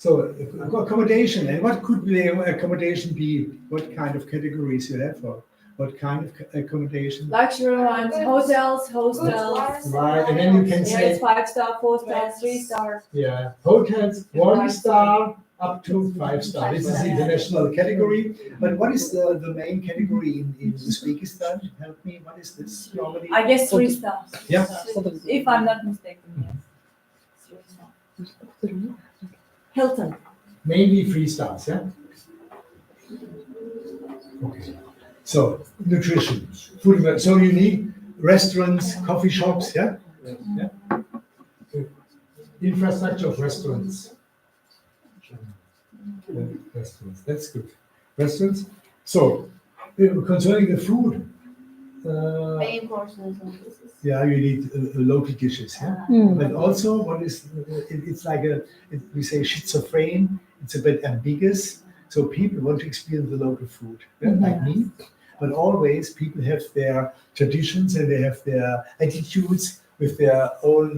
A: So accommodation, and what could the accommodation be? What kind of categories you have, or what kind of accommodation?
B: Luxury ones, hotels, hostels.
A: Right, and then you can
B: Yeah,
A: say,
B: it's 5-star, 4-star, 3-star.
A: yeah, hotels, 1 star up to 5 star. This is the international category. But what is the main category in Uzbekistan? Help me, what is this normally?
B: I guess 3 stars.
A: Yeah.
B: If I'm not mistaken, yes. 3 stars. Hilton.
A: Mainly 3 stars, yeah? Okay. So, nutrition, food, so you need restaurants, coffee shops, yeah? Yeah. Infrastructure of restaurants. Restaurants, that's good. Restaurants. So, concerning the food,
H: Main courses.
A: yeah, you need local dishes, yeah? But also, what is it's like we say schizophrene. It's a bit ambiguous. So people want to experience the local food, yeah, like me. But always people have their traditions and they have their attitudes with their own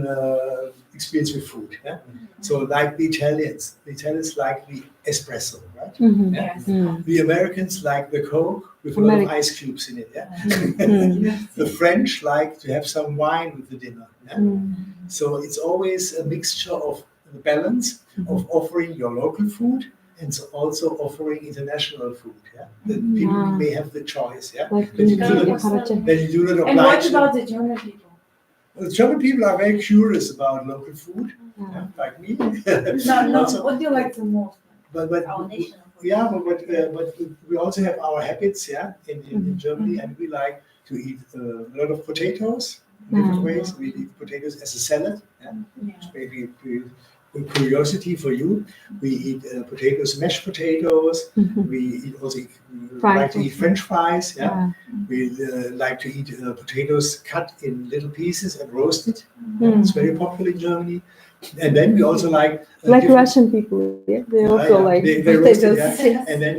A: experience with food. Yeah? So like the Italians like the espresso, right? Yeah?
B: Yes.
A: The Americans like the Coke with a lot of ice cubes in it. Yeah? The French like to have some wine with the dinner. Yeah? So it's always a mixture of the balance of offering your local food and so also offering international food. Yeah? That people may have the choice. Yeah?
G: Like
A: That you do
G: India,
A: not,
G: Karachi.
A: that you do not
B: And what
A: oblige them.
B: about the German people?
A: The German people are very curious about local food, yeah, like me.
B: No,
A: Also-
B: what do you like the most?
A: but
H: Our national food.
A: yeah, but we also have our habits, yeah, in Germany, and we like to eat a lot of potatoes in different ways. We eat potatoes as a salad, yeah, which may be a curiosity for you. We eat potatoes, mashed potatoes. We eat also like to eat French fries, yeah. We like to eat potatoes cut in little pieces and roasted. It's very popular in Germany. And then we also like different-
G: Russian people, yeah, they also like
A: they roast it,
G: potatoes.
A: yeah. And then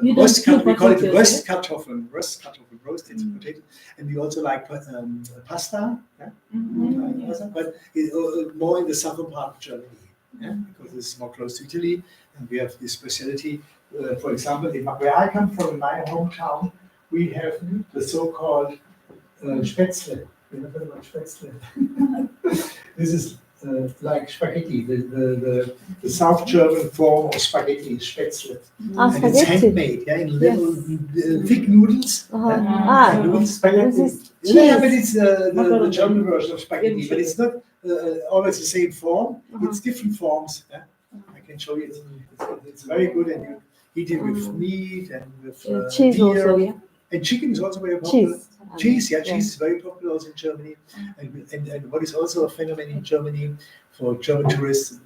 E: You don't
A: we call it
E: potatoes,
A: Röstkartoffeln, roasted potato. And we also like pasta, yeah? But more in the southern part of Germany, yeah? Because it's more close to Italy, and we have this specialty. For example, where I come from, in my hometown, we have the so-called Spätzle. You know about Spätzle? This is like spaghetti, the South German form of spaghetti is Spätzle. And it's
G: Spaghetti.
A: handmade, yeah, in little thick noodles. Noodles, spaghetti.
G: This is
A: Yeah, but
G: cheese.
A: it's the German version of spaghetti, but it's not always the same form. It's different forms. Yeah? I can show you. It's very good, and you eat it with meat and with
G: Cheese
A: deer.
G: also, yeah.
A: And chicken is also very popular.
G: Cheese.
A: Cheese is very popular also in Germany. And what is also a phenomenon in Germany for German tourists,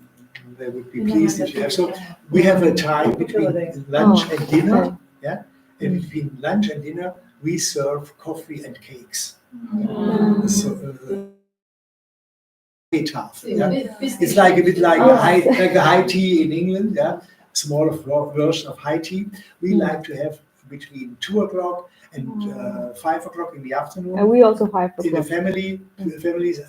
A: they would be pleased if you have. So we have a time between lunch and dinner, yeah? And between lunch and dinner, we serve coffee and cakes. So, yeah? It's like a bit like a high tea in England, yeah? Smaller version of high tea. We like to have between 2 o'clock and 5 o'clock in the afternoon.
G: And we also 5
A: In the
G: o'clock.
A: family, families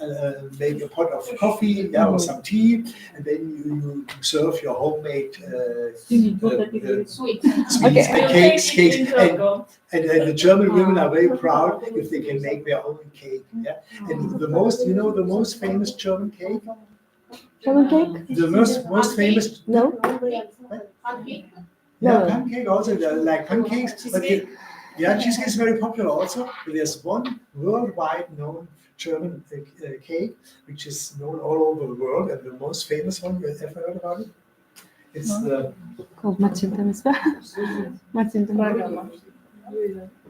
A: make a pot of coffee, yeah, or some tea, and then you serve your homemade
H: Sweet.
A: sweets
G: Okay.
A: and cakes. And the German women are very proud if they can make their own cake. Yeah, and the most famous German cake.
G: German cake?
A: The most famous.
G: No?
H: Pancake.
A: Yeah,
G: No.
A: pancake also. They like pancakes, but cheesecake is very popular also. But there's one worldwide known German cake, which is known all over the world, and the most famous one. You have ever heard about it? It's the
G: Called Machinta Misbah. Machinta.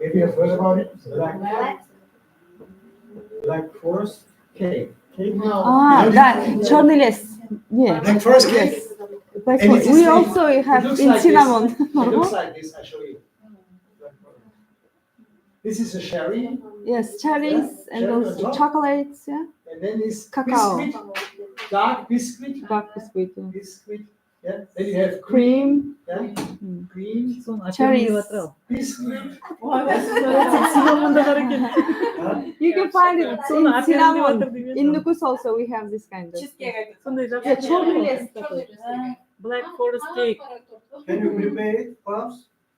A: maybe you've heard about it. Black Forest cake.
G: That Черный лес. Yeah.
A: Black Forest cake.
G: Yes. Black
A: And
G: forest.
A: it is
G: We
A: like-
G: also have
A: looks
G: in
A: like this.
G: cinnamon.
A: It looks like this. I show you. This is a sherry,
G: Yes, cherries and
A: Cherry on
G: also
A: top.
G: chocolates, yeah.
A: and then is
G: Cacao.
A: biscuit, dark biscuit,
G: Dark biscuit, yeah.
A: biscuit. Yeah. Then you have cream.
G: Cream.
A: Yeah. Cream,
G: Cherries.
A: biscuit.
G: You can find it
E: Sonra
G: in cinnamon.
E: water
G: In Nukus also we have this kind of.
B: Cheesecake.
G: Yeah, черный лес такой.
E: Black forest cake.
F: Can you prepare it for us?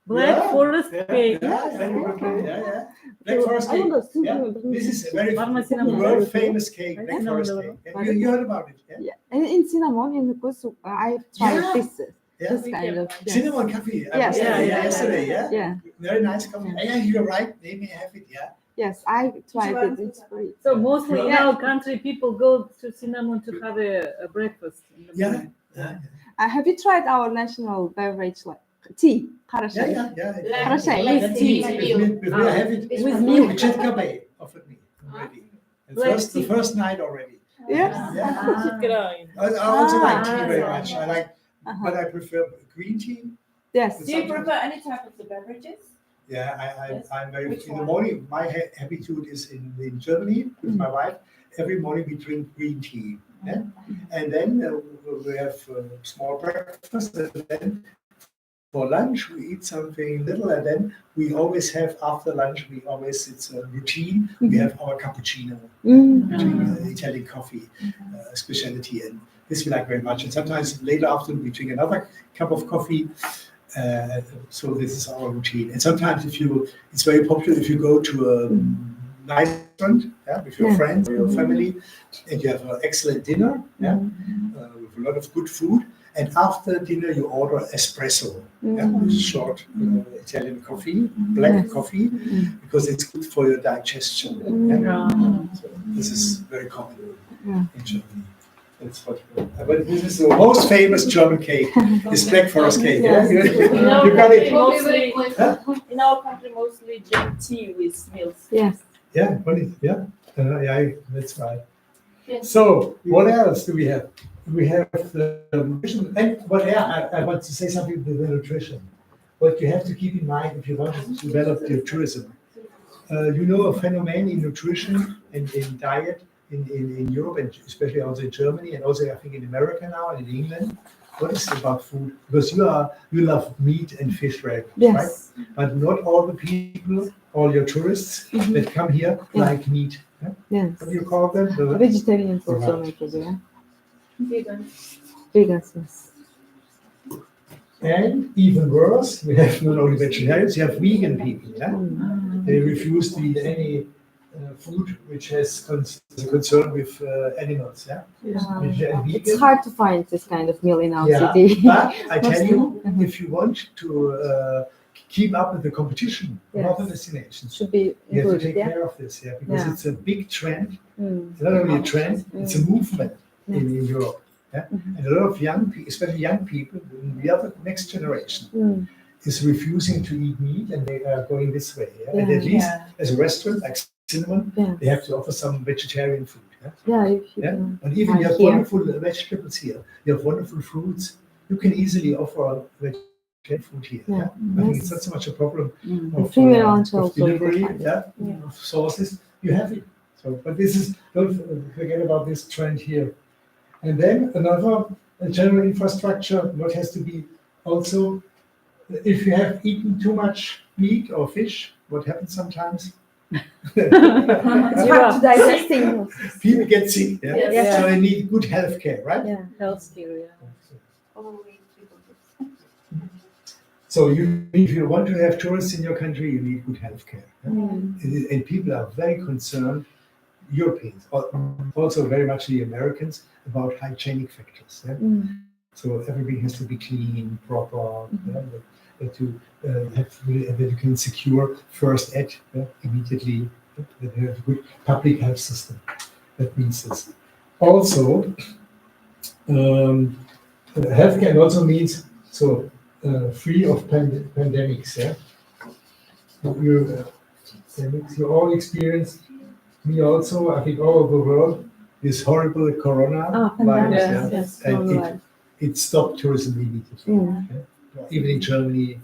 E: Black
A: Yeah.
E: forest
F: Yeah.
E: cake.
F: Can you prepare it?
A: Yeah. Black forest
G: I want
A: cake.
G: to
A: Yeah. This is a very
E: Var mı cinnamon?
A: world famous cake,
E: Yeah.
A: black
E: Cinnamon
A: forest
E: roll.
A: cake. You heard about it? Yeah.
G: Yeah, and in cinnamon, in the course, I tried
A: Yeah.
G: this
A: Yeah.
G: kind of yes.
A: Cinnamon coffee. I
G: Yes.
A: was
E: Yeah,
A: there
E: yeah,
A: yesterday. Yeah.
G: Yeah.
A: Very nice coffee.
G: Yeah.
A: Yeah, you're right. They may have it. Yeah.
G: Yes, I tried it. It's great.
E: So mostly in
G: Yeah.
E: our country, people go to cinnamon to have a breakfast. In the
A: Yeah.
E: morning.
A: Yeah.
G: Have you tried our national beverage like tea? Karashay.
A: Yeah.
G: Karashay,
H: Like
G: with
H: tea.
G: tea.
A: With I have it.
E: With milk.
A: Gengenbach offered me already.
E: Black
A: The
E: tea.
A: first night already.
G: Yes.
A: Yeah.
E: Chicken.
A: I also like tea very
E: Ah.
A: much. I like,
G: Uh-huh.
A: but I prefer green tea.
G: Yes.
B: Do you prefer any type of the beverages?
A: Yeah,
B: Yes.
A: I'm very,
B: Which
A: in the
B: one?
A: morning, my habitude is in Germany with my wife. Every morning we drink green tea. Yeah? And then we have small breakfast. And then for lunch, we eat something little. And then we always have, after lunch, it's a routine. We have our cappuccino, Italian coffee specialty. And this we like very much. And sometimes later afternoon, we drink another cup of coffee. So this is our routine. And sometimes it's very popular if you go to a nice restaurant, with your friends or your family, and you have an excellent dinner, with a lot of good food. And after dinner, you order espresso, short Italian coffee, black coffee, because it's good for your digestion. So this is very common in Germany. That's what. But this is the most famous German cake. Is black forest cake.
G: Yes.
A: Yeah? You got it.
E: Mostly,
A: Huh?
E: in our country, mostly drink tea with milk.
G: Yes.
A: Yeah. What is? Yeah. Yeah. That's right.
H: Yes.
A: So what else do we have? We have the nutrition. And what? Yeah. I want to say something with the nutrition. What you have to keep in mind if you want to develop your tourism. You know a phenomenon in nutrition and in diet. In Europe and especially also in Germany and also I think in America now and in England. What is it about food? Because you love meat and fish, right?
G: Yes.
A: But not all the people, all your tourists that come here like meat. Yeah?
G: Yes.
A: What do you call them?
G: Vegetarians also
A: Right.
G: make it, yeah.
H: Vegan.
G: Vegans, yes.
A: And even worse, we have not only vegetarians, you have vegan people. Yeah? They refuse to eat any food which has a concern with animals. Yeah.
G: It's hard to find this kind of meal in our
A: Yeah,
G: city.
A: but I tell you, if you want to keep up with the competition of
G: Yes.
A: other destinations,
G: Should be
A: you have to
G: included,
A: take
G: yeah.
A: care of this, because
G: Yeah.
A: it's a big trend.
G: Mm.
A: It's not only a trend, it's a movement in Europe. Yeah? And a lot of young people, especially young people, the other next generation,
G: Mm.
A: is refusing to eat meat and they are going this way. Yeah? And
G: Yeah.
A: at least as a restaurant like Cinnamon,
G: Yeah.
A: they have to offer some vegetarian food. Yeah?
G: Yeah, if you
A: Yeah?
G: can.
A: And even you have
G: Here.
A: wonderful vegetables here. You have wonderful fruits. You can easily offer vegetarian food here.
G: Yeah.
A: Yeah? I think it's not so much a problem
G: And
A: of,
G: free lunch
A: of
G: also you can
A: delivery,
G: find it.
A: yeah, of sources. You have it. So, but this is, don't forget about this trend here. And then another general infrastructure, what has to be also, if you have eaten too much meat or fish, what happens sometimes?
G: It's hard to digesting.
A: People get sick, yeah?
E: Yes.
A: So they need good health care, right?
G: Yeah.
E: Health care, yeah.
H: Overweight people.
A: So if you want to have tourists in your country, you need good health care.
G: Mm.
A: And people are very concerned, Europeans, also very much the Americans, about hygienic factors. Yeah?
G: Mm.
A: So everything has to be clean, proper, that you can secure first aid immediately, that you have a good public health system. That means this. Also, healthcare also means free of pandemics. Yeah, you all experienced, me also, I think all over the world, this horrible corona virus.
G: Yes,
A: Yeah?
G: yes.
A: And
G: Normal.
A: it stopped tourism immediately.
G: Mm.
A: Yeah? Even in Germany,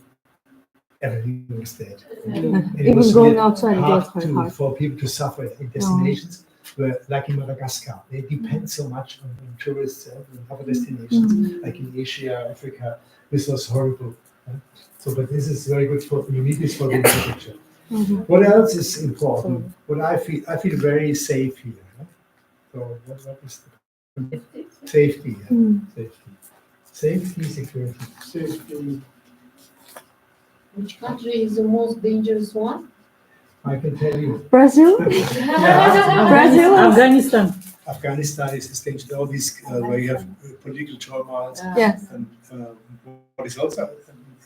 A: everything was dead. And it
G: Even
A: was
G: going
A: really
G: outside, it was quite hard.
A: for people to suffer in destinations where, like in Madagascar, they depend so much on tourists and other destinations, like in Asia, Africa. This was horrible. Yeah? So, but this is very good for, you need this for the infrastructure. What else is important? What I feel very safe here. Yeah? So what is the safety? Yeah? Safety. Safety, security.
F: Safety.
H: Which country is the most dangerous one?
A: I can tell you.
G: Brazil? Brazil?
E: Afghanistan.
A: Afghanistan is essentially all these where you have political turmoils.
G: Yes.
A: And what is also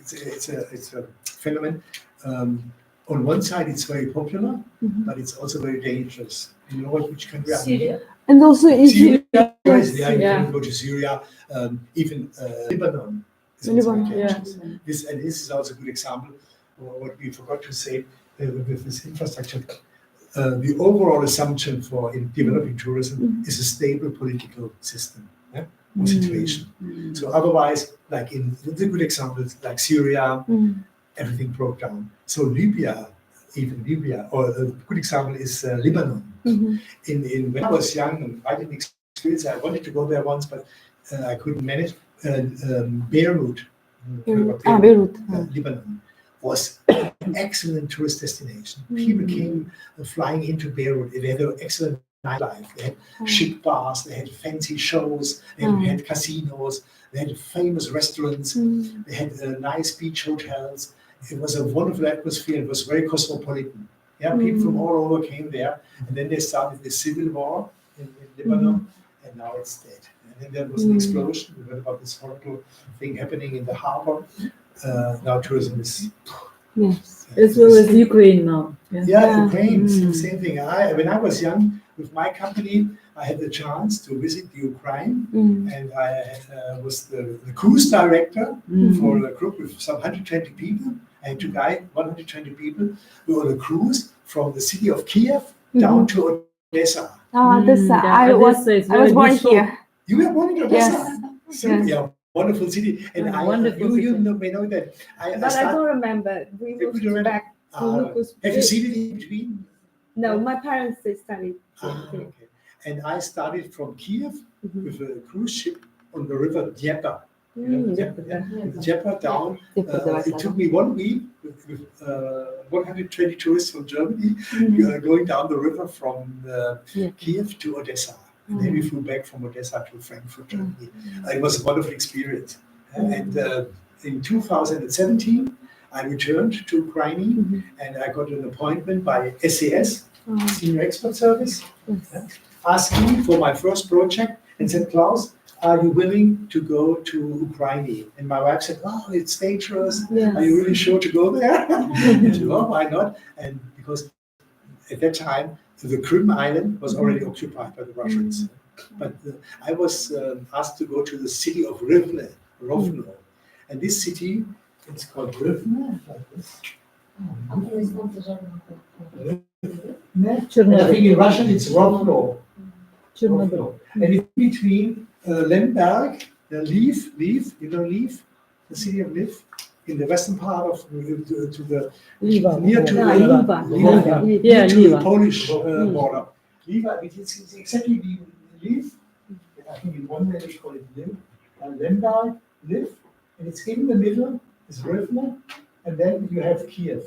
A: it's a phenomenon. On one side, it's very popular, but it's also very dangerous. You know what? Which country?
H: Syria.
G: And also Egypt.
A: Syria. Yes, yeah, you
E: Yeah.
A: can go to Syria. Even Lebanon. Is also
G: Lebanon,
A: very
E: Yeah.
A: dangerous. This is also a good example of what we forgot to say with this infrastructure. The overall assumption for in developing tourism is a stable political system, or situation. So otherwise, like in the good examples like Syria, everything broke down. So Libya, or a good example is Lebanon. When I was young, and I didn't experience it, I wanted to go there once, but I couldn't manage. Beirut,
G: Beirut.
A: Lebanon, was an excellent tourist destination. People came flying into Beirut. They had an excellent nightlife. They had chic bars, they had fancy shows, they had casinos, they had famous restaurants, they had nice beach hotels. It was a wonderful atmosphere. It was very cosmopolitan. Yeah, people from all over came there, and then they started the civil war in Lebanon, and now it's dead. And then there was an explosion. We heard about this horrible thing happening in the harbor. Now tourism is.
G: Yes.
E: As well as Ukraine now. Yeah.
A: Yeah, Ukraine, same thing. When I was young, with my company, I had the chance to visit the Ukraine, and I was the cruise director for a group with some 120 people. I had to guide 120 people who were on a cruise from the city of Kiev down to Odessa.
G: Odessa.
E: Yeah,
G: I was
E: Odessa is
G: I was
E: very
G: born
E: beautiful.
G: here.
A: You were born in Odessa?
G: Yes.
A: So,
G: Yes.
A: yeah, wonderful city. And
E: Wonderful
A: you
E: city.
A: may know that I
G: But I
A: started.
G: don't remember. We
A: You
G: moved
A: don't remember?
G: back to Lucas.
A: Have you seen it in between?
G: No, my parents they studied.
A: Okay. And I started from Kiev with a cruise ship on the river Dnieper. Dnieper down. It took me 1 week with 120 tourists from Germany going down the river from Kiev to Odessa. And then we flew back from Odessa to Frankfurt, Germany. It was a wonderful experience. And in 2017, I returned to Ukraine and I got an appointment by SAS, Senior Expert Service, asking me for my first project and said, Klaus, are you willing to go to Ukraine? And my wife said, oh, it's dangerous.
G: Yes.
A: Are you really sure to go there? I said, well, why not? And because at that time, the Crimea island was already occupied by the Russians. But I was asked to go to the city of Rovno. And this city, it's called Rivne, like this. And I think in Russian it's Rovno. Rovno. And it's between Lemberg, Lviv, you know Lviv, the city of Lviv, in the western part of to the near to the Polish border. Lviv, it's exactly Lviv. I think in one way they call it Lviv, Lemberg, Lviv, and it's in the middle is Rivne, and then you have Kiev.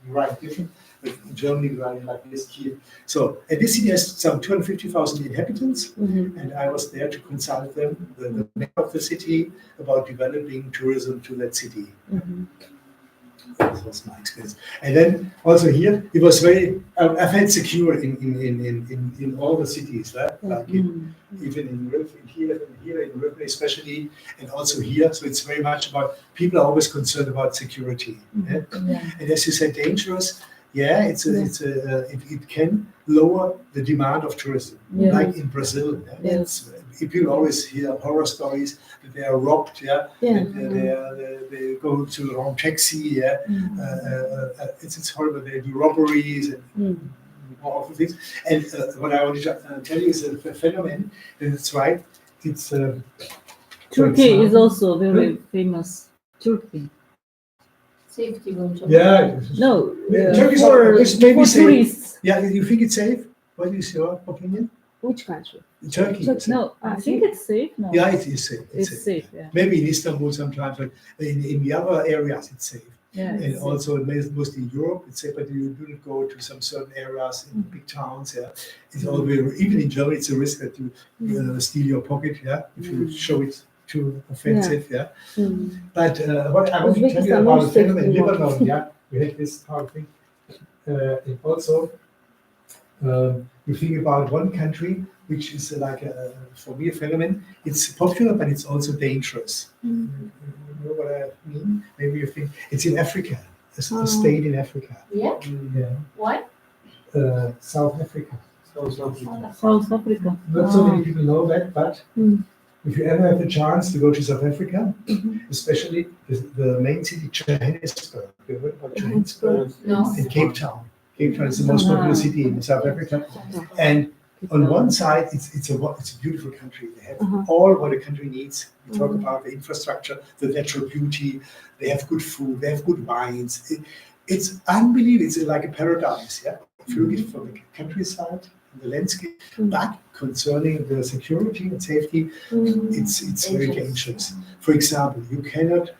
A: You're right, different. In Germany, we are like this Kiev. So, and this city has some 250,000 inhabitants, and I was there to consult them, the mayor of the city, about developing tourism to that city. This was my experience. And then also here, it was very. I felt secure in all the cities, right? Like even in here in Rivne especially, and also here. So it's very much about people are always concerned about security. And as you said, dangerous. Yeah, it can lower the demand of tourism, like in Brazil. People always hear horror stories that they are robbed. They go to the wrong taxi. It's horrible. They do robberies and more awful things. And what I want to tell you is a phenomenon. And it's right. It's
E: Turkey is also very famous. Turkey.
H: Safety will jump.
A: Yeah.
E: No,
A: Turkey is maybe
E: for
A: safe.
E: tourists.
A: Yeah, you think it's safe? What is your opinion?
G: Which country?
A: Turkey.
E: No, I think it's safe now.
A: Yeah, it is safe.
E: It's safe. Yeah.
A: Maybe in Istanbul sometimes, but in the other areas it's safe.
E: Yes.
A: And also mostly in Europe, it's safe, but you do not go to some certain areas in big towns. Yeah, it's always, even in Germany, it's a risk that you steal your pocket. Yeah, if you show it too offensive. Yeah, but what I want to tell you about the phenomenon in Lebanon. Yeah, we had this whole thing. And also, you think about one country which is like for me a phenomenon. It's popular, but it's also dangerous. You know what I mean? Maybe you think it's in Africa, a state in Africa.
H: Yeah?
A: Yeah.
H: What?
A: South Africa.
E: South Africa.
A: Not so many people know that, but if you ever have a chance to go to South Africa, especially the main city, Johannesburg. You heard about Johannesburg?
H: No.
A: In Cape Town. Cape Town is the most popular city in South Africa. And on one side, it's a beautiful country. They have all what a country needs. We talk about the infrastructure, the natural beauty. They have good food. They have good wines. It's unbelievable. It's like a paradise. Yeah, if you look at it from the countryside, the landscape, but concerning the security and safety, it's very dangerous. For example, you cannot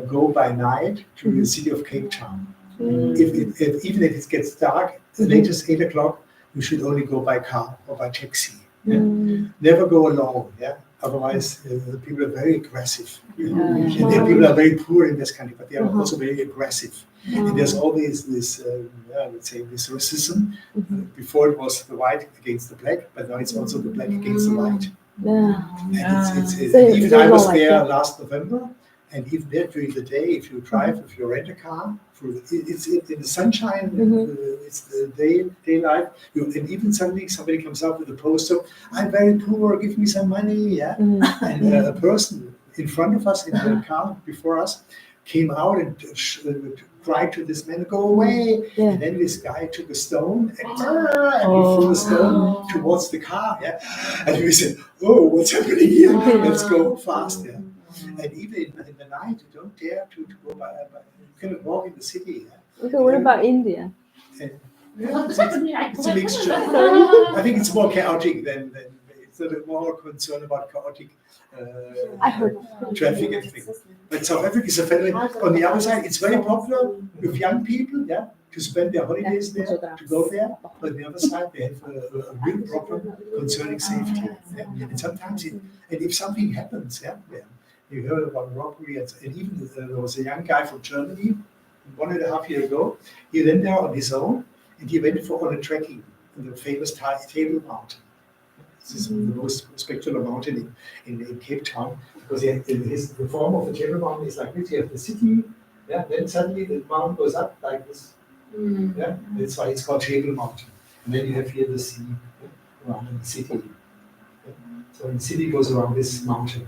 A: go by night to the city of Cape Town. Even if it gets dark, the latest 8 o'clock, you should only go by car or by taxi. Yeah? Never go alone. Yeah, otherwise the people are very aggressive. And the people are very poor in this country, but they are also very aggressive. And there's always this, let's say, this racism. Before it was the white against the black, but now it's also the black against the white. And even I was there last November. And even there during the day, if you drive, if you rent a car, it's in the sunshine, it's the daylight, and even suddenly somebody comes up with a poster, I'm very poor, give me some money, yeah? And a person in front of us in the car before us came out and cried to this man, go away. And then this guy took a stone and he threw the stone towards the car, yeah? And we said, oh, what's happening here? Let's go fast, yeah? And even in the night, you don't dare to go by. You cannot walk in the city. Yeah?
G: Okay, what about India?
A: And, it's a mixture. I think it's more chaotic than it's a bit more concerned about chaotic traffic and things. But South Africa is a phenomenon. On the other side, it's very popular with young people, yeah, to spend their holidays there, to go there. But on the other side, they have a real problem concerning safety. Yeah? And sometimes, and if something happens, you heard about robbery, and even there was a young guy from Germany, 1.5 years ago. He went there on his own, and he went on a trekking in the famous Table Mountain. This is the most spectacular mountain in Cape Town, because the form of the Table Mountain is like this. You have the city, then suddenly the mountain goes up like this. Yeah, that's why it's called Table Mountain. And then you have here the sea around the city. So the city goes around this mountain.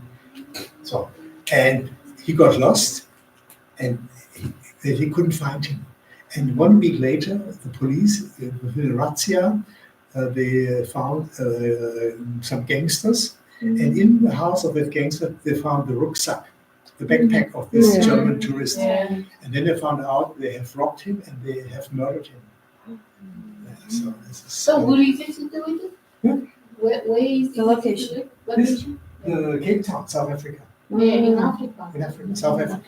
A: So, and he got lost, and he couldn't find him. And 1 week later, the police, with a razzia, they found some gangsters, and in the house of that gangster, they found the rucksack, the backpack of this German tourist. And then they found out they have robbed him and they have murdered him.
H: So where is it situated? Where is
B: The location?
A: Cape Town, South Africa.
H: In Africa.
A: In Africa, South Africa.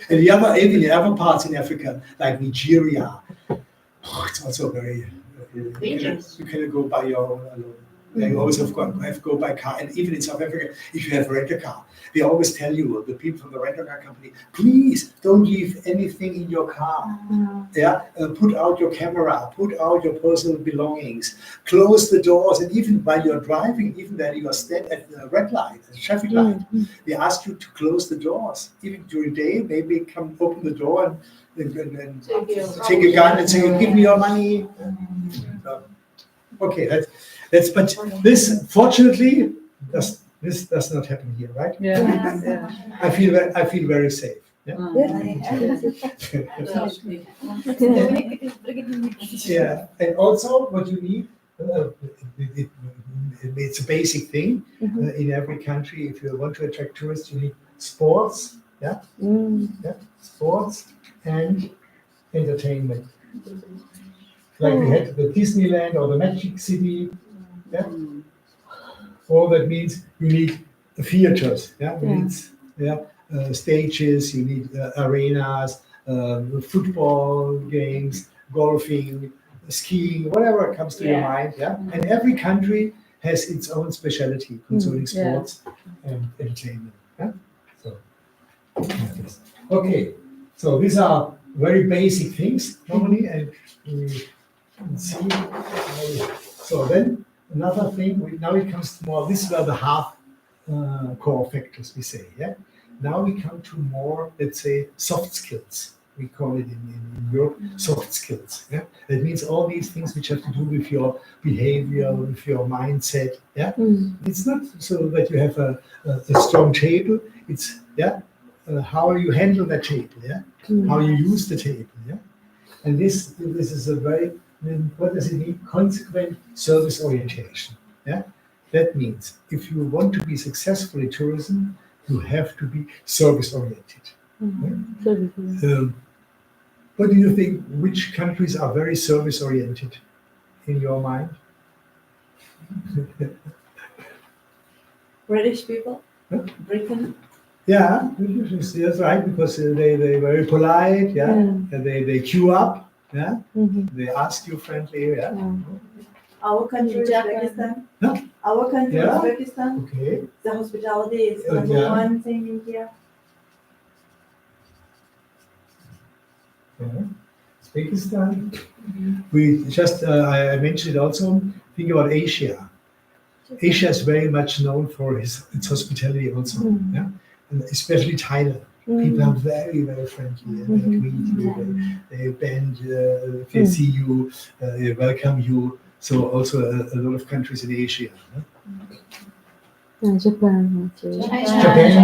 A: And even the other parts in Africa, like Nigeria, it's also very
H: dangerous.
A: You cannot go by your own alone. You always have to go by car. And even in South Africa, if you have a rental car, they always tell you, the people from the rental car company, please don't leave anything in your car. Put out your camera, put out your personal belongings, close the doors, and even while you're driving, even when you are standing at the red light, the traffic light, they ask you to close the doors. Even during the day, maybe come open the door and take a gun and say, give me your money. Okay, but this fortunately this does not happen here, right? I feel very safe. And also what you need, it's a basic thing in every country. If you want to attract tourists, you need sports, sports and entertainment. Like we had the Disneyland or the Magic City. All that means you need theaters. You need stages. You need arenas, football games, golfing, skiing, whatever comes to your mind. Yeah, and every country has its own specialty concerning sports and entertainment. Yeah, so yes. Okay, so these are very basic things normally, and we can see. So then another thing. Now it comes to more. These were the half core factors we say. Yeah. Now we come to more, let's say, soft skills. We call it in Europe soft skills. Yeah, that means all these things which have to do with your behavior, with your mindset. Yeah, it's not so that you have a strong table. It's how you handle that table. Yeah, how you use the table. Yeah, and this is a very what does it mean? Consequent service orientation. Yeah, that means if you want to be successful in tourism, you have to be service oriented. What do you think? Which countries are very service oriented in your mind?
B: British people,
A: Huh?
B: Britain.
A: Yeah, that's right, because they very polite. Yeah, and they queue up. Yeah, they ask you friendly. Yeah.
B: Our country, Uzbekistan.
A: Huh?
B: Our country,
A: Yeah.
B: Uzbekistan.
A: Okay.
B: The hospitality is number
A: Yeah.
B: one thing in here.
A: Yeah. Uzbekistan. We just I mentioned it also. Think about Asia. Asia is very much known for its hospitality also. Yeah, and especially Thailand. People are very very friendly. And they greet you. They bend. If they see you, they welcome you. So also a lot of countries in Asia. Huh?
G: Japan.
A: Japan,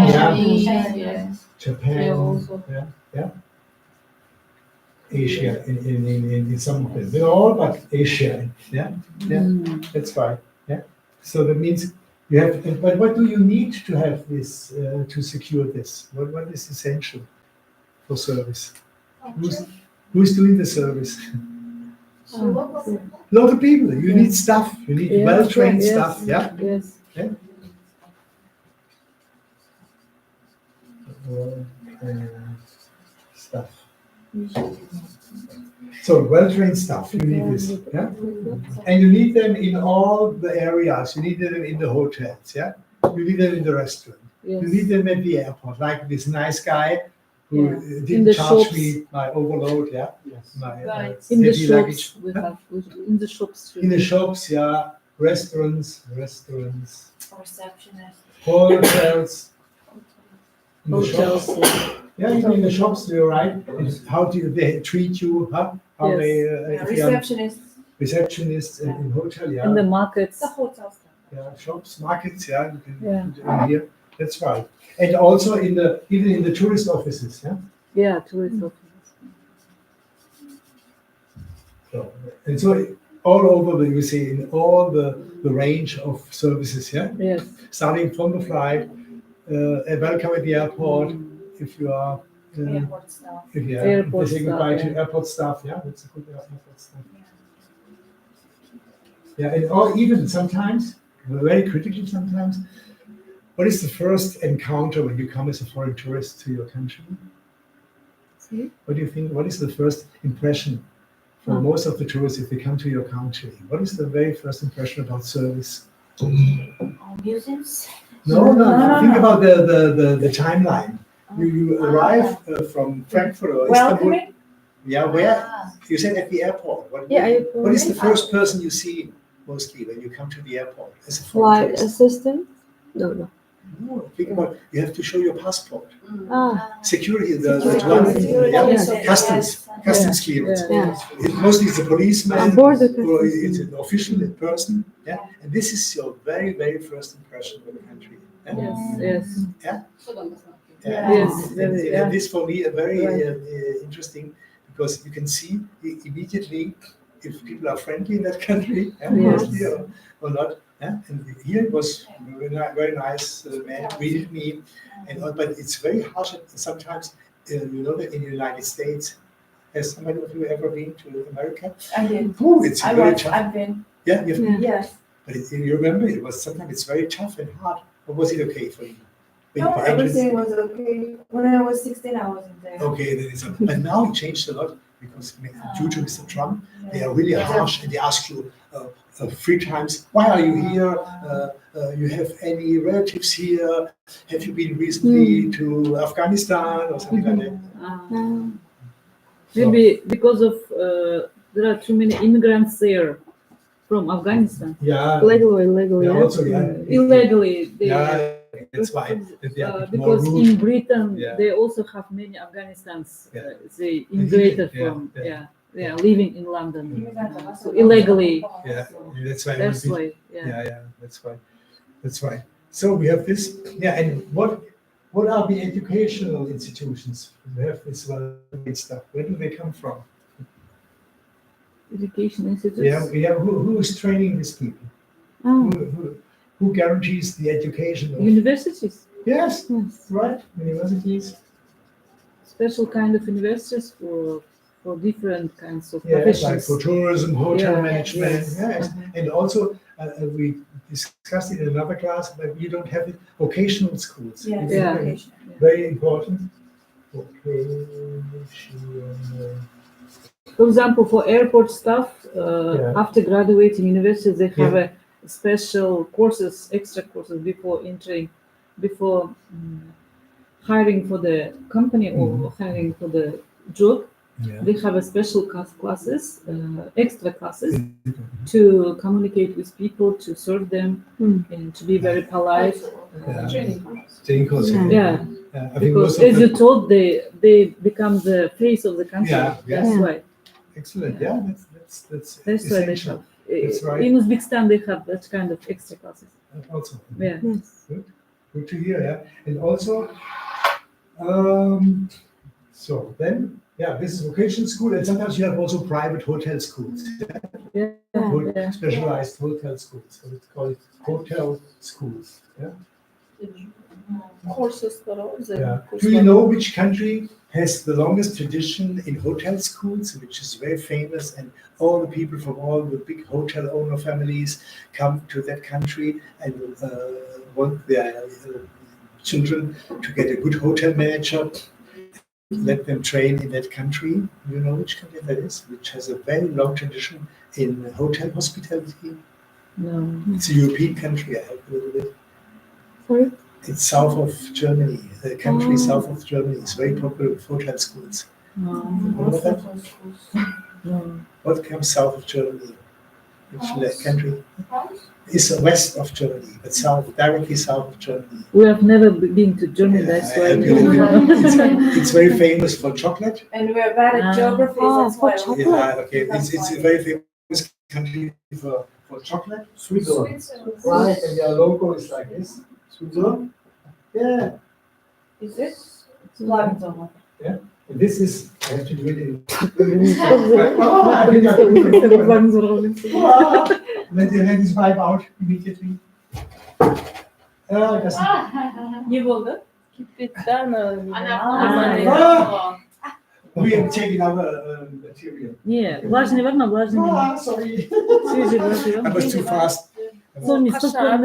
A: yeah.
H: Yeah.
A: Japan.
E: Yeah, also.
A: Yeah. Asia in some of them. Not all, but Asia. Yeah. That's right. Yeah. So that means you have. But what do you need to have this to secure this? What is essential for service? Who's doing the service?
H: So what was it?
A: Local people. You need staff. You need
E: Yes,
A: well-trained
E: yes,
A: staff. Yeah.
E: Yes.
A: Stuff. So well-trained staff, you need this, yeah, and you need them in all the areas. You need them in the hotels, yeah. You need them in the restaurant.
E: Yes.
A: You need them at the airport, like this nice guy who
E: In
A: didn't
E: the
A: charge
E: shops.
A: me my overload, yeah.
F: Yes.
A: My
H: Right.
E: In the
A: heavy luggage.
E: shops, we have in the shops.
A: In the shops, yeah. Restaurants,
B: Receptionist.
A: hotels. In the shops.
E: Hotels.
A: Yeah, even in the shops, you're right. And how do they treat you? Huh? How
E: Yes.
A: they if you are
B: Receptionist.
A: receptionists in hotel, yeah.
E: In the markets.
B: The hotel stuff.
A: Yeah, shops, markets, yeah, you can
E: Yeah.
A: put it in here. That's right. And also even in the tourist offices, yeah.
E: Yeah, tourist offices.
A: So, and so all over you see in all the range of services, yeah.
E: Yes.
A: Starting from the flight, welcome at the airport. If you are,
B: Airport stuff.
A: if you
E: Airport
A: say
E: staff,
A: goodbye to
E: yeah.
A: airport staff, yeah, that's a good airport staff. Yeah, and or even sometimes, very critically sometimes, what is the first encounter when you come as a foreign tourist to your country? What do you think? What is the first impression for most of the tourists if they come to your country? What is the very first impression about service?
B: Museums.
A: No. Think about the timeline. You arrive from Frankfurt or Istanbul.
B: Welcoming.
A: Yeah, where? You said at the airport. What is the first person you see mostly when you come to the airport as a foreign
G: Flight
A: tourist?
G: assistant? No.
A: No, think about you have to show your passport.
G: Ah,
A: Security, the
B: Security.
A: yeah,
G: Yes.
A: customs clearance.
G: yeah.
A: Mostly it's a policeman
G: Border
A: or
G: customs.
A: it's an official in person. Yeah, and this is your very, very first impression of the country. Yeah?
E: Yes.
H: So that was not good.
A: Yeah.
E: Yes,
A: And,
E: very,
A: and this for me a very
E: Right.
A: interesting because you can see immediately if people are friendly in that country,
E: Yes.
A: mostly or not. Yeah? And here it was very nice man greeted me, but it's very harsh sometimes. You know that in the United States, has somebody of you ever been to America?
B: I did.
A: Ooh, it's
B: I
A: very
B: was.
A: tough.
B: I've been.
A: Yeah, you've been.
B: Yes.
A: But you remember, it was sometimes it's very tough and hard. Or was it okay for you? Big
B: No,
A: parties.
B: everything was okay. When I was 16, I wasn't there.
A: Okay, then it's but now it changed a lot because due to Mr. Trump, they are really harsh and they ask you 3 times, why are you here? You have any relatives here? Have you been recently to Afghanistan or something like that?
E: Maybe because of there are too many immigrants there from Afghanistan.
A: Yeah,
G: Legal or illegal,
A: yeah,
G: yeah.
A: also, yeah.
E: Illegally, they,
A: Yeah, that's why they are a bit more
E: because
A: rude.
E: in Britain
A: Yeah.
E: they also have many Afghanistans.
A: Yeah.
E: They immigrated
A: Yeah,
E: from
A: yeah.
E: they are living in London. So
B: So
E: illegally.
A: Yeah, that's why.
E: That's
A: we-
E: why.
A: Yeah, that's why. That's right. So we have this. Yeah, and what are the educational institutions? We have this one stuff. Where do they come from?
E: Education institutes.
A: Yeah. Who is training these people?
G: Oh,
A: Who guarantees the education of?
E: Universities.
A: Yes,
G: yes.
A: right. Universities.
E: Special kind of universities for different kinds of
A: Yeah, like
E: professions.
A: for tourism, hotel
E: Yeah,
A: management.
E: yes.
A: Yes, and also we discussed it in another class, but you don't have it. Vocational schools.
B: Yeah,
A: It's
E: Yeah.
A: very, very important. Vocational.
E: For example, for airport staff,
A: Yeah.
E: after graduating university, they have a special courses, extra courses before entering, before hiring for the company or hiring for the job.
A: Yeah.
E: They have a special classes, extra classes to communicate with people, to serve them, and to be very polite.
A: Training course.
E: Yeah,
A: I think
E: because
A: most of
E: as
A: them.
E: you told, they become the face of the country.
A: Yeah,
E: That's
G: yeah.
E: why.
A: Excellent. Yeah, that's
E: That's why they
A: essential.
E: have.
A: That's right.
E: In Uzbekistan, they have that kind of extra classes.
A: Also.
E: Yeah.
G: Yes.
A: Good to hear, yeah. And also, so then, yeah, this is vocational school, and sometimes you have also private hotel schools,
E: Yeah. Yeah.
A: specialized hotel schools. So it's called hotel schools. Yeah.
H: Courses for all the
A: Yeah.
H: course
A: Do you
H: for-
A: know which country has the longest tradition in hotel schools, which is very famous, and all the people from all the big hotel owner families come to that country and want their children to get a good hotel manager, let them train in that country. You know which country that is, which has a very long tradition in hotel hospitality?
E: No.
A: It's a European country, I help you a little bit.
G: Sorry?
A: It's south of Germany, the country
G: Oh.
A: south of Germany. It's very popular with hotel schools.
E: No.
A: You know that?
E: No.
A: What comes south of Germany? Which country? It's west of Germany, but south, directly south of Germany.
E: We have never been to Germany. That's why.
A: I help you a little bit. It's very famous for chocolate.
B: And we're bad at geography,
G: Oh,
B: that's
G: for
B: why.
G: chocolate.
A: Yeah, okay. It's a very famous country for chocolate. Switzerland. Right, and their logo is like this. Switzerland. Yeah.
B: Is it? Slavic.
A: And this is, I have to do it in. Let this vibe out immediately. That's
E: Ne oldu?
A: we have taken our material.
E: Не, влажный верно, влажный не.
A: Sorry.
E: Свежий влажный
A: I was too fast.
E: Son Stockholm.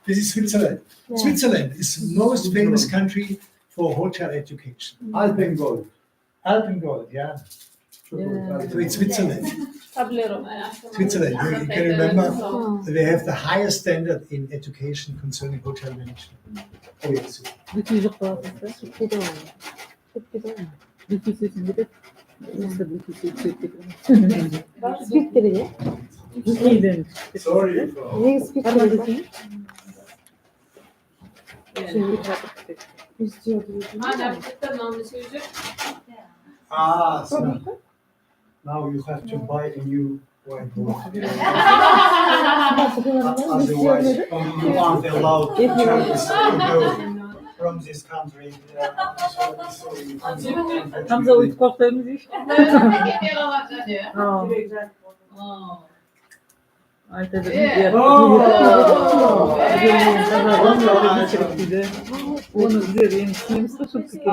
A: This is Switzerland.
G: Yeah.
A: Switzerland is the most famous country for hotel education.
F: Alpengold.
A: Alpengold, yeah.
E: Yeah.
A: So it's Switzerland. Switzerland, you can remember,
G: Oh.
A: they have the highest standard in education concerning hotel management. Oh, yes.
E: Bütün yıllar.
G: Çok güzel oldu. Çok güzel oldu.
E: Bütün sütün bir de. İşte bütün sütün.
G: Speak dedi.
E: Sweden.
A: Sorry.
G: Ne speak
E: Var mı
G: dedi?
E: bütün?
G: İstiyordu.
A: Ah, so
F: Now you have to buy a new whiteboard.
G: Otherwise,
F: Otherwise, you aren't allowed to go from this country.
E: Hamza uyut korktuğumuz iş. Aa, ay tabii. Ya. Onu üzerine kim sıkıntı ki?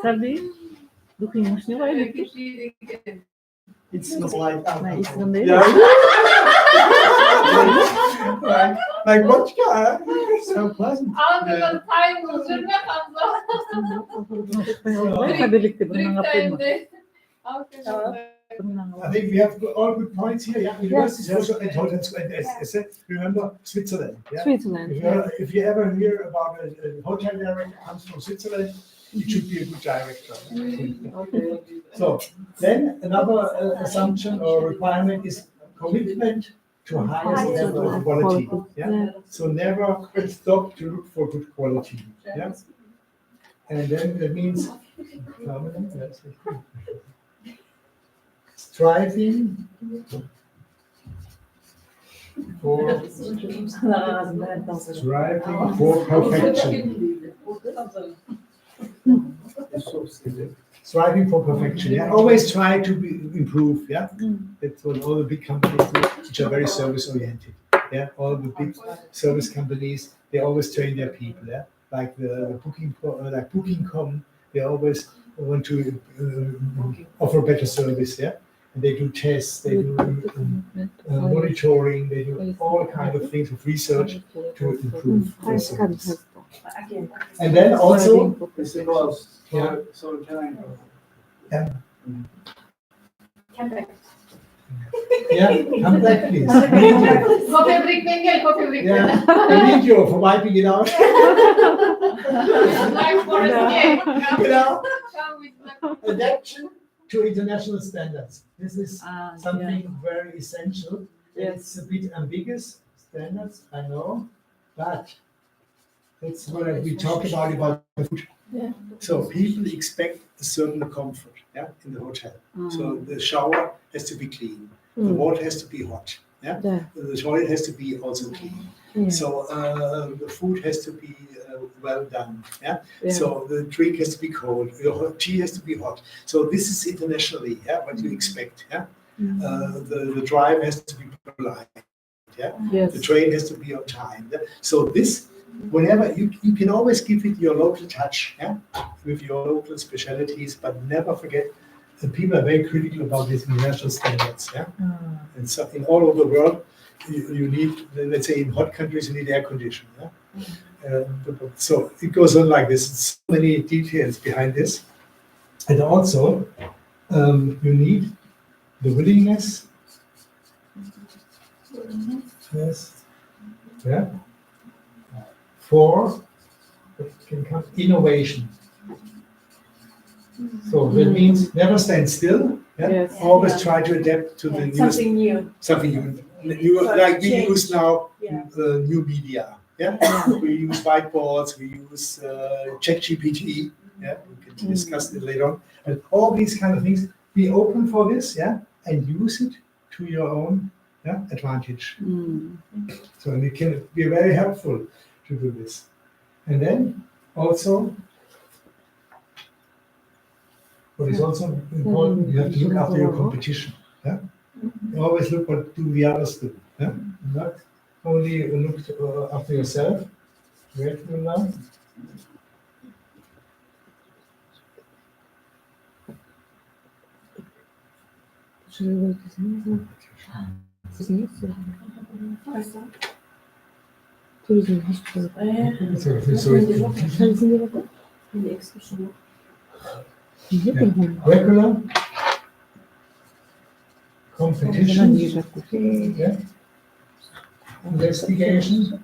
E: Sabe? Duymuş ne var öyle ki?
F: It smells like
E: Ben
F: alcohol.
E: İslam değil.
F: Yeah. like vodka. So pleasant.
H: Alcohol time uzurma fazla.
E: Hadi birlikte bundan
H: Drink
E: yapayım mı?
H: time'de. Alcohol.
F: I think we have all good points here. Yeah, universities also and hotels. And as I said, remember Switzerland. Yeah.
G: Switzerland.
F: If you ever hear about a hotel director comes from Switzerland, it should be a good director.
E: Okay.
F: So then another assumption or requirement is commitment to highest level of quality. Yeah. So never stop to look for good quality. Yeah. And then that means striving for perfection. Striving for perfection. Yeah. Always try to improve. Yeah. That's what all the big companies do, which are very service oriented. Yeah. All the big service companies, they always train their people. Yeah. Like the Booking.com, they always want to offer better service. Yeah. And they do tests, they do monitoring, they do all kinds of things of research to improve their service. And then also,
I: Mr. Klaus,
F: Yeah.
I: so can I?
F: yeah, come back, please.
H: Coffee break Bengal, coffee break.
F: Yeah, I need you for wiping it out.
H: Black Forest game.
F: You know,
H: Come with Black
F: adaptation to international standards. This is something very essential.
E: Yes.
F: It's a bit ambiguous, standards, I know, but that's what we talk about the food.
E: Yeah.
F: So people expect a certain comfort, yeah, in the hotel. So the shower has to be clean, the water has to be hot, yeah,
E: Yeah.
F: the toilet has to be also clean.
E: Yeah.
F: So the food has to be well done, yeah.
E: Yeah.
F: So the drink has to be cold, the tea has to be hot. So this is internationally, yeah, what you expect, yeah. The drive has to be polite, yeah.
E: Yes.
F: The train has to be on time. Yeah? So this, whenever you can always give it your local touch, yeah, with your local specialities, but never forget that people are very critical about these international standards, yeah. And so in all over the world, you need, let's say, in hot countries, you need air conditioning. Yeah? So it goes on like this. It's so many details behind this, and also you need the willingness. Yes. Yeah. For can come innovation. So that means never stand still. Yeah?
E: Yes.
F: Always try to adapt to the newest,
B: Something new.
F: something new, like we
B: Change.
F: use now
B: Yeah.
F: new media. Yeah, we use whiteboards, we use ChatGPT. Yeah, we can discuss it later on. And all these kind of things, be open for this. Yeah, and use it to your own advantage. So it can be very helpful to do this. And then also, what is also important, you have to look after your competition. Yeah? You always look what do the others do. Yeah? Not only look after yourself. Where to now? Regular competition, yeah, investigation,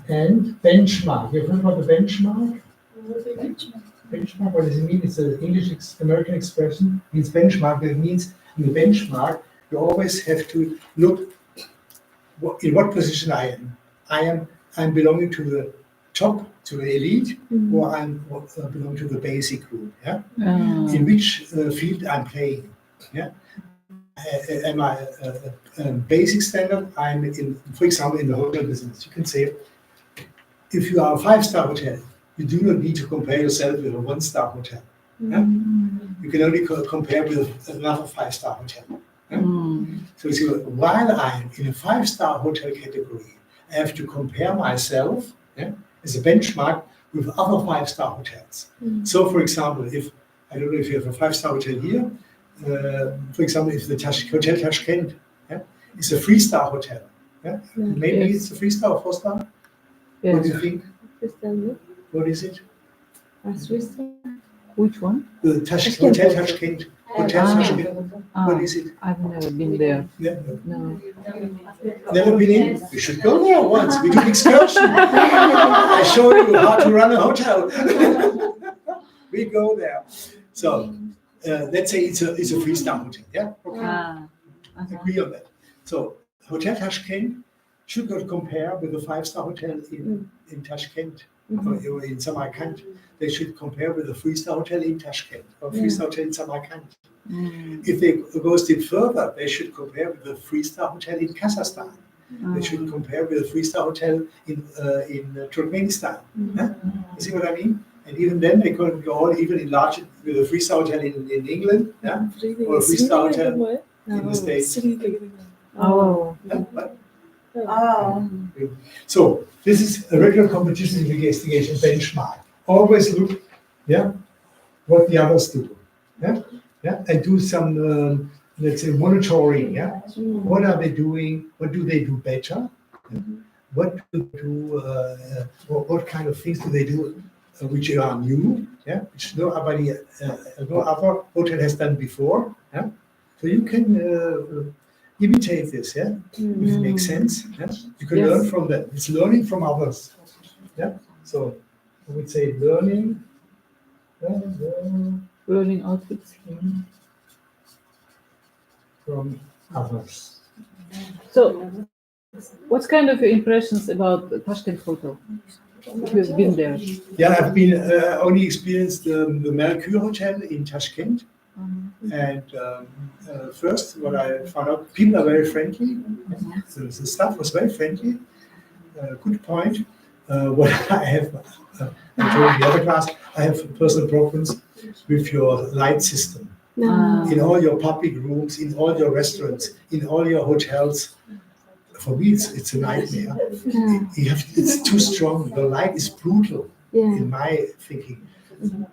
F: and benchmark. You've heard about the benchmark? Benchmark, what does it mean? It's an English-American expression. It means benchmark. It means in the benchmark, you always have to look in what position I am. I'm belonging to the top, to the elite, or I'm belong to the basic group. Yeah. In which field I'm playing. Yeah. Am I a basic standard? I'm in, for example, in the hotel business. You can say, if you are a 5-star hotel, you do not need to compare yourself with a 1-star hotel. Yeah? You can only compare with another 5-star hotel. Yeah? So you see, while I'm in a 5-star hotel category, I have to compare myself as a benchmark
A: with other 5-star hotels. So, for example, if I don't know if you have a 5-star hotel here, for example, if the Hotel Tashkent is a 3-star hotel, maybe
E: Yes.
A: it's a 3-star or 4-star. What do you think? What is it?
E: Which one?
A: The Hotel Tashkent. Hotel Tashkent. What is it?
E: I've never been there.
A: Yeah.
E: No.
A: Never been in? You should go there once. We do excursion. I show you how to run a hotel. We go there. So let's say it's a 3-star hotel. Yeah. Okay. Agree on that. So Hotel Tashkent should not compare with the 5-star hotel in Tashkent or in Samarkand. They should compare with the 3-star hotel in Tashkent or 3-star hotel in Samarkand. If they go a step further, they should compare with the 3-star hotel in Kazakhstan. They should compare with the 3-star hotel in Turkmenistan. You see what I mean? And even then, they could go even enlarge it with a 3-star hotel in England, or a 3-star hotel in the States.
E: Oh.
A: So this is a regular competition investigation benchmark. Always look, what the others do, and do some, let's say, monitoring. What are they doing? What do they do better? What what kind of things do they do which are new? Which no other hotel has done before. So you can imitate this. If it makes sense. You can learn from them. It's learning from others. So I would say learning.
E: Learning outfits.
A: From others.
E: So, what kind of impressions about the Tashkent Hotel? If you've been there.
A: Yeah, I've been only experienced the Mercure Hotel in Tashkent. And first, what I found out, people are very friendly. So the staff was very friendly. Good point. What I have, I told the other class, I have personal problems with your light system. In all your public rooms, in all your restaurants, in all your hotels. For me, it's a nightmare. It's too strong. The light is brutal, in my thinking.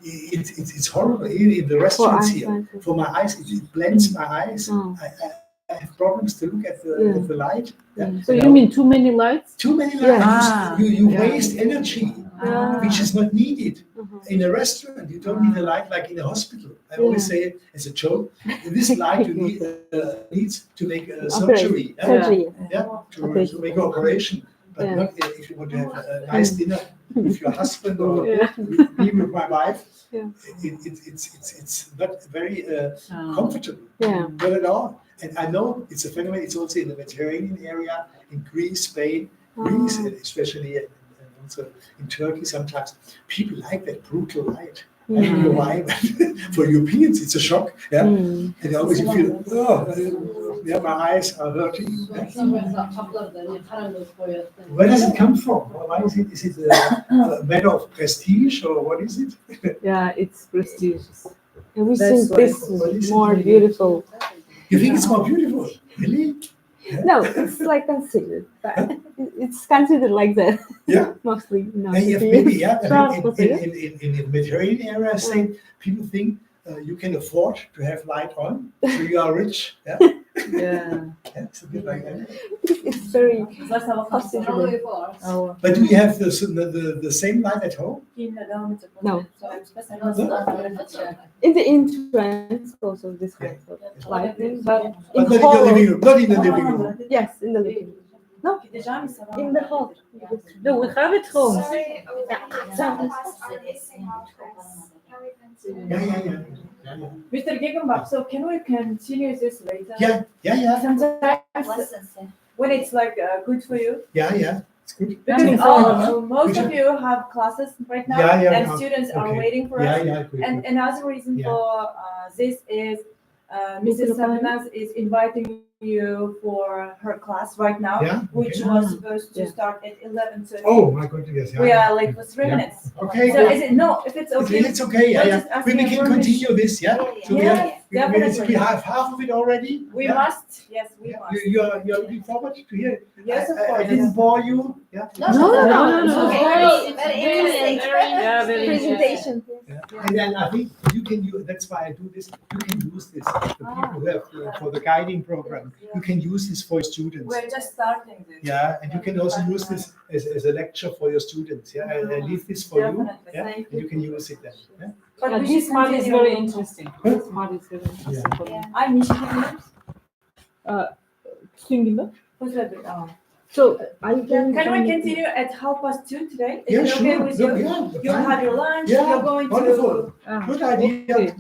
A: It's horrible. Even in the restaurants here, for my eyes, it blends my eyes. I have problems to look at the light.
E: So you mean too many lights?
A: Too many lights. You waste energy, which is not needed. In a restaurant, you don't need a light like in a hospital. I always say it as a joke. This light you need needs to make a surgery. To make an operation. But not if you want to have a nice dinner with your husband or me with my wife. It's not very comfortable. Not at all. And I know it's a phenomenon. It's also in the Mediterranean area, in Greece, Spain, Greece, and especially and also in Turkey. Sometimes people like that brutal light. I don't know why, but for Europeans it's a shock. And always you feel, my eyes are hurting. Where does it come from? Why is it? Is it a matter of prestige or what is it?
E: It's prestigious.
G: And we
E: That's
G: think this is more beautiful.
A: You think it's more beautiful? Really?
G: No, it's like considered. But it's considered like that. Mostly.
A: Maybe, in the Mediterranean area, saying people think you can afford to have light on, so you are rich. It's a bit like that.
G: It's very possible.
A: But do you have the same light at home?
G: No. In the entrance, also this kind of lighting, but in
A: Not in the living room. Not in the living room.
G: Yes, in the living room. No, in the hall.
E: No, we have it home.
B: Mr. Gengenbach, so can we continue this later?
A: Yeah.
B: Sometimes when it's like good for you.
A: It's good.
B: Because most of you have classes right now, and students are
A: Okay.
B: waiting for us.
A: Good.
B: And another reason for this is Mrs. Sabinas is inviting you for her class right now,
F: Yeah,
B: which
F: okay.
B: was supposed to
E: Yeah.
B: start at 11:30.
F: Oh, my goodness, yes.
B: We are late for 3
F: Yeah.
B: minutes.
F: Okay,
B: So is it, no, if it's okay.
F: it's okay, yeah,
B: we're
F: yeah.
B: just asking
F: We can
B: for
F: continue
B: permission.
F: this, yeah? So we
B: Yeah,
F: have, we
B: definitely.
F: have half of it already?
B: We
F: Yeah?
B: must, yes, we
F: Yeah.
B: must.
F: You're looking forward to hear it?
B: Yes, of
F: I
B: course.
F: didn't bore you, yeah?
E: No.
H: Very, very
B: Very,
H: interesting.
E: Yeah, very
G: Presentation.
F: Yeah. And then I think you can use, that's why I do this, you can use this, the people who have, for the guiding program, you can use this for students.
B: We're just starting this.
F: Yeah, and you can also use this as a lecture for your students, yeah? I leave this for you,
B: Definitely,
F: yeah?
B: thank
F: And you can use it then, yeah?
B: But
E: Yeah,
B: we
E: this
B: should
E: part is
B: continue.
E: very interesting. This part is very interesting for me.
B: I'm Michigan.
E: Gengenbach.
B: Who's that? Oh.
E: So I can.
B: Can we continue at 2:30 today? Is
F: Yeah,
B: it okay
F: sure,
B: with
F: no,
B: you?
F: yeah.
B: You'll
F: fine.
B: have your lunch,
F: Yeah,
B: you're going
F: wonderful.
B: to
E: Ah,
F: Good idea.
E: okay.